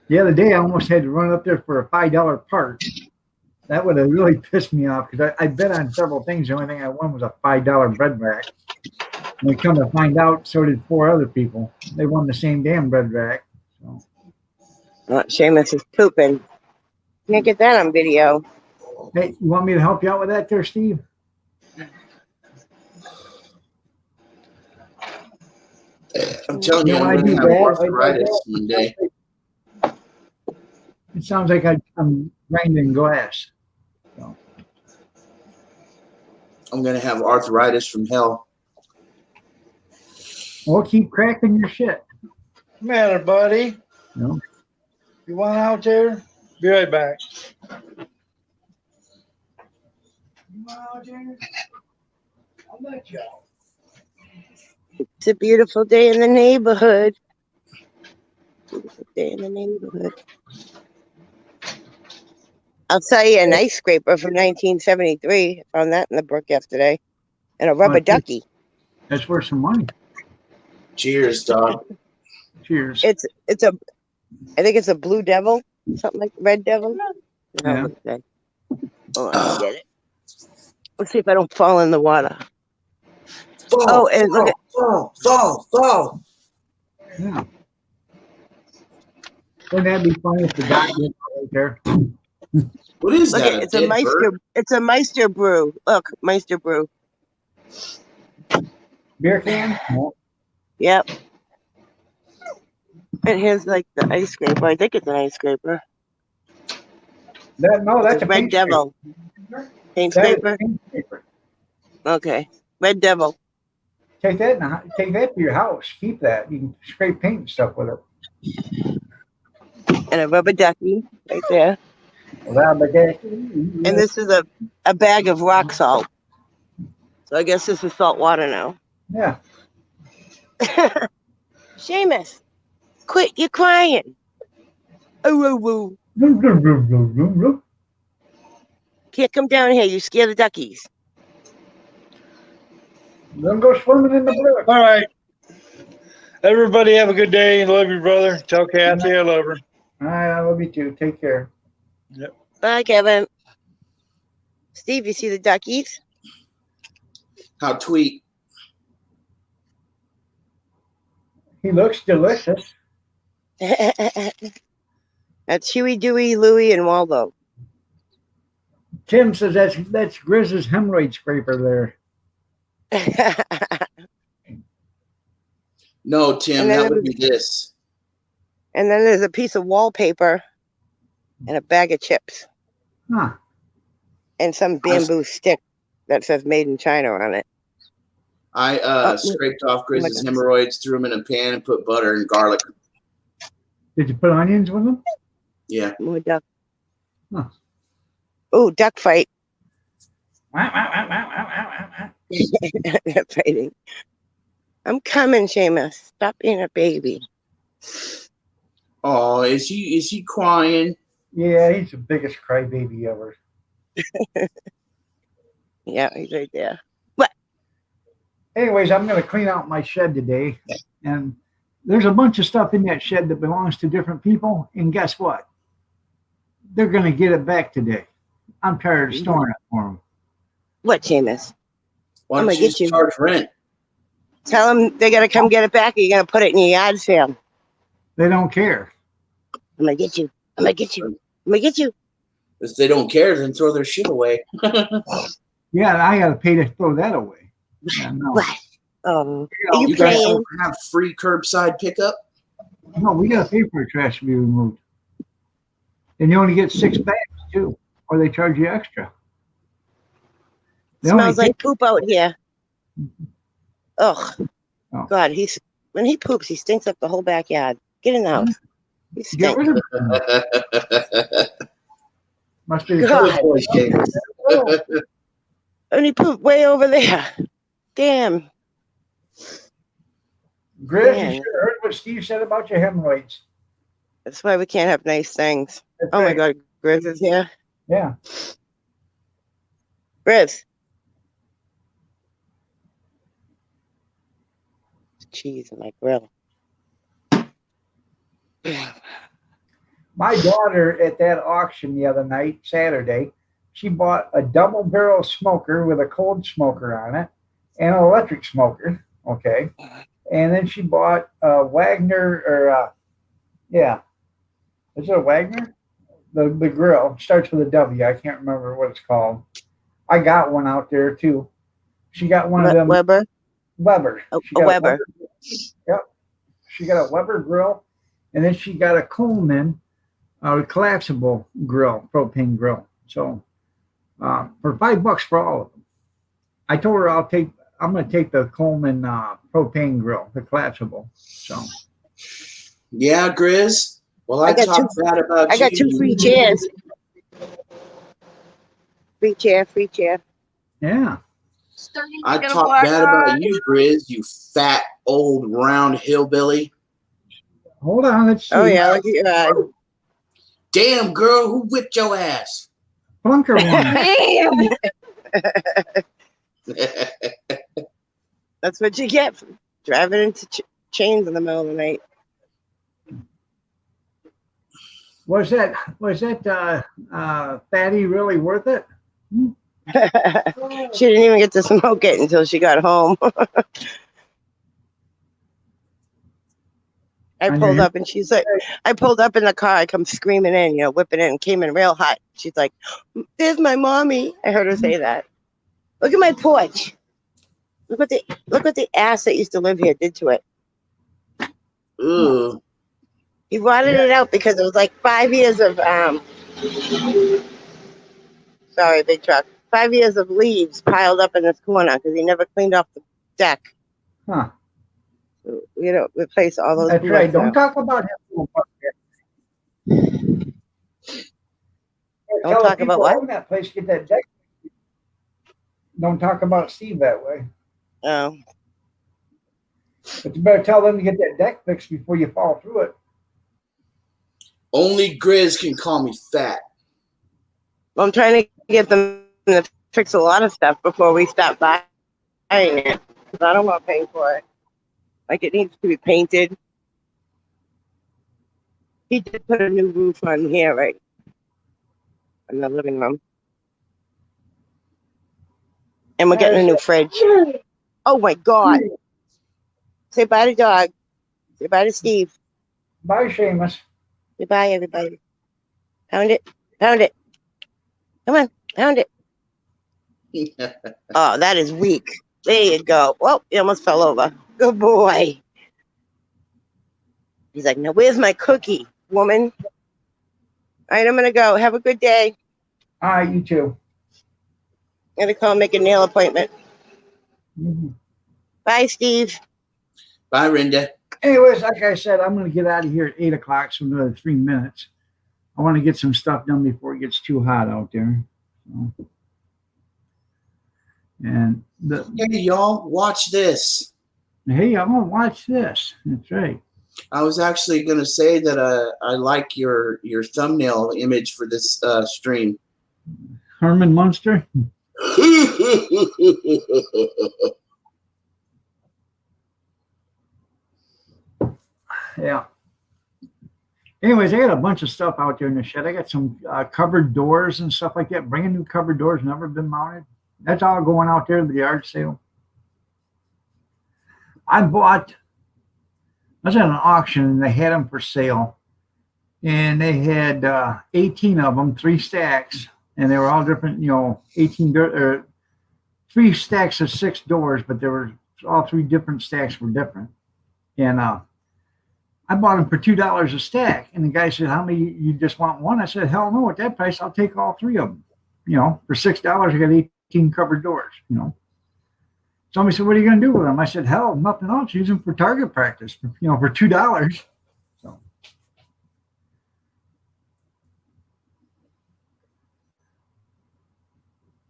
the other day, I almost had to run up there for a $5 part. That would have really pissed me off because I bet on several things. The only thing I won was a $5 bread rack. And we come to find out, so did 4 other people. They won the same damn bread rack. So. Seamus is pooping. Can't get that on video. Hey, you want me to help you out with that there, Steve? I'm telling you, You know I'm what I going to do, have Brad? arthritis one day. It sounds like I'm grinding glass. So. I'm going to have arthritis from hell. Well, keep cracking your shit. Matter, buddy. No. You want out there? Be right back. You want out there? I'll let you out. It's a beautiful day in the neighborhood. Beautiful day in the neighborhood. I'll tell you an ice scraper from 1973. I found that in the brook yesterday. And a rubber ducky. That's worth some money. Cheers, dog. Cheers. I think it's a blue devil. Something like red devil. Yeah. Hold on, I'll get it. Let's see if I don't fall in the water. Fall, Oh, and look at fall. Yeah. Wouldn't that be funny if the guy did right there? What is look that? at it's a Meister. bird? It's a Meister brew. Look, Meister brew. Beer can? No. Yep. And here's like the ice scraper. I think it's an ice scraper. That's a Red paint devil. Paint scraper. That is scraper. a paint scraper. Okay. Red devil. Take that to your house. Keep that. You can scrape paint and stuff with it. And a rubber ducky right there. And And this is a bag of rock salt. So I guess this is salt water now. Yeah. Seamus, quit, you're crying. Oh, can't come down here. You scare the duckies. Let them go swimming in the brook. All right. Everybody have a good day. Love your brother. Tell Kathy I love her. All right, I love you too. Take care. Bye, Kevin. Steve, you see the duckies? How tweet. He looks delicious. That's Huey, Dewey, Louie, and Waldo. Tim says that's Grizz's hemorrhoid scraper there. No, Tim, And then that would be this. And then there's a piece of wallpaper and a bag of chips Huh. and some bamboo stick that says made in China on it. I Oh, scraped off Grizz's God. hemorrhoids, threw them in a pan, and put butter and garlic. Did you put onions with them? Yeah. More duck. Huh. Oh, duck fight. Wow, wow, wow, wow, wow, wow. They're fighting. I'm coming, Seamus. Stop being a baby. Oh, is he crying? Yeah, he's the biggest crybaby ever. Yeah, he's right there. Anyways, I'm going to clean out my shed today, and there's a bunch of stuff in that shed that belongs to different people. And guess what? They're going to get it back today. I'm tired of storing it for them. What, Seamus? Why I'm don't gonna you get you. charge rent? Tell them they gotta come get it back, or you're gonna put it in your yard sale. They don't care. I'm gonna get you. I'm gonna get you. I'm gonna get you. If they don't care, then throw their shit away. Yeah, I got to pay to throw that away. Yeah, no. What? Oh, are you You guys paying? don't have free curbside pickup? No, we got to pay for the trash to be removed. And you only get 6 bags, too, or they charge you extra. They only Smells like poop out here. Ugh. Oh. God, when he poops, he stinks up the whole backyard. Get in the house. He get stinks. rid of them. Must be the God. Good boy, Seamus. Oh, And he pooped way over there. Damn. Grizz, Man. you should have heard what Steve said about your hemorrhoids. That's why we can't have nice things. That's Oh my right. God, Grizz is here. Yeah. Grizz. Cheese in my grill. My daughter at that auction the other night, Saturday, she bought a double barrel smoker with a cold smoker on it and an electric smoker. Okay. And then she bought a Wagner is it a Wagner? The grill starts with a W. I can't remember what it's called. I got one out there too. She got one of them. Weber. Weber. A She got Weber. Yep. She got a Weber grill, and then she got a Coleman, collapsible grill, propane grill. So for $5 for all of them. I told her I'm going to take the Coleman propane grill, the collapsible. So Yeah, Grizz. Well, I I got talked bad about you. I got 2 free chairs. Free chair. yeah. I talked bad about you, Grizz, you fat, old, round hillbilly. Hold on, let's see. Oh yeah, look at you. Damn, girl, who whipped your ass? Bunker one. That's what you get for driving into chains in the middle of the night. Was that fatty really worth it? She didn't even get to smoke it until she got home. I And pulled you- up and she's like, I pulled up in the car. I come screaming in, whipping in, came in real hot. She's like, "There's my mommy." I heard her say that. Look at my porch. Look what the ass that used to live here did to it. Ooh. He rotted it out because it was like 5 years of sorry, big truck. 5 years of leaves piled up in this corner because he never cleaned off the deck. Huh. So, replace all those. That's right. boards Don't talk about him. Don't talk about what? That place, get that deck. Don't talk about Steve that way. now. Oh, But you better tell them to get that deck fixed before you fall through it. Only Grizz can call me fat. well, I'm trying to get them to fix a lot of stuff before we stop buying it. 'Cause I don't want to pay for it. Like it needs to be painted. He did put a new roof on here, right? In the living room. And we're getting a new fridge. Oh my God. Say bye to dog. Say bye to Steve. Bye, Seamus. Say bye, everybody. Pound it. Pound it. Come on. Found it. Oh, that is weak. There you go. Well, he almost fell over. Good boy. He's like, now where's my cookie, woman? All right, I'm gonna go. Have a good day. All right, you too. Gotta call, make a nail appointment. Mhm. Bye, Steve. Bye, Rinda. Anyways, like I said, I'm going to get out of here at 8 o'clock, so another 3 minutes. I want to get some stuff done before it gets too hot out there. So. And Hey, y'all, watch this. hey, I'm going to watch this. That's right. I was actually going to say that I like your thumbnail image for this stream. Herman Munster. Yeah. Anyways, I got a bunch of stuff out there in the shed. I got some covered doors and stuff like that. Brand new covered doors, never been mounted. That's all going out there to the yard sale. I was at an auction and they had them for sale. And they had 18 of them, 3 stacks. And they were all different, 3 stacks of 6 doors, but there were all 3 different stacks were different. And I bought them for $2 a stack. And the guy said, how many, you just want one? I said, hell no, at that price, I'll take all 3 of them. For $6, I got 18 covered doors, Somebody said, what are you going to do with them? I said, hell, nothing else. Use them for target practice, for $2. So.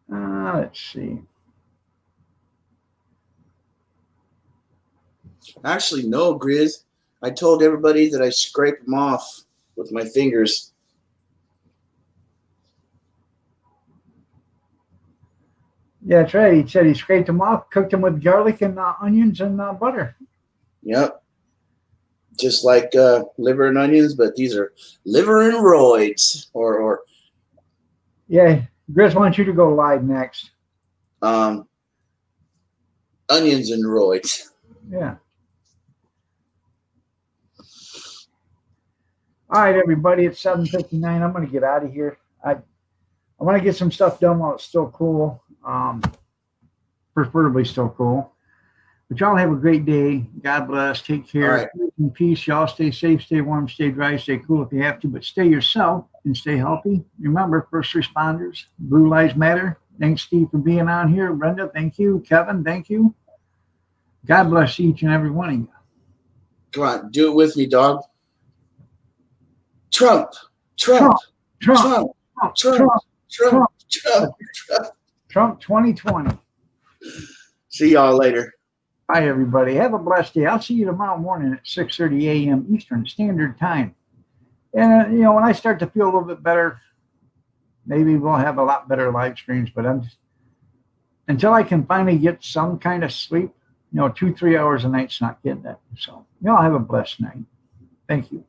Let's see. Actually, no, Grizz. I told everybody that I scrape them off with my fingers. Yeah, that's right. He said he scraped them off, cooked them with garlic and onions and butter. Yep. Just like liver and onions, but these are liver and roids, or Yeah, Grizz wants you to go live next. onions and roids. Yeah. All right, everybody, it's 7:59. I'm going to get out of here. I want to get some stuff done while it's still cool, preferably still cool. But y'all have a great day. God bless. Take care. All right. In peace. Y'all stay safe, stay warm, stay dry, stay cool if you have to, but stay yourself and stay healthy. Remember, first responders, Blue Lives Matter. Thanks, Steve, for being on here. Brenda, thank you. Kevin, thank you. God bless each and every one of you. Come on, do it with me, dog. Trump. Trump. 2020. See y'all later. Bye, everybody. Have a blessed day. I'll see you tomorrow morning at 6:30 a.m. Eastern Standard Time. And, when I start to feel a little bit better, maybe we'll have a lot better live streams. But until I can finally get some kind of sleep, 2-3 hours a night's not getting it. So, y'all have a blessed night. Thank you.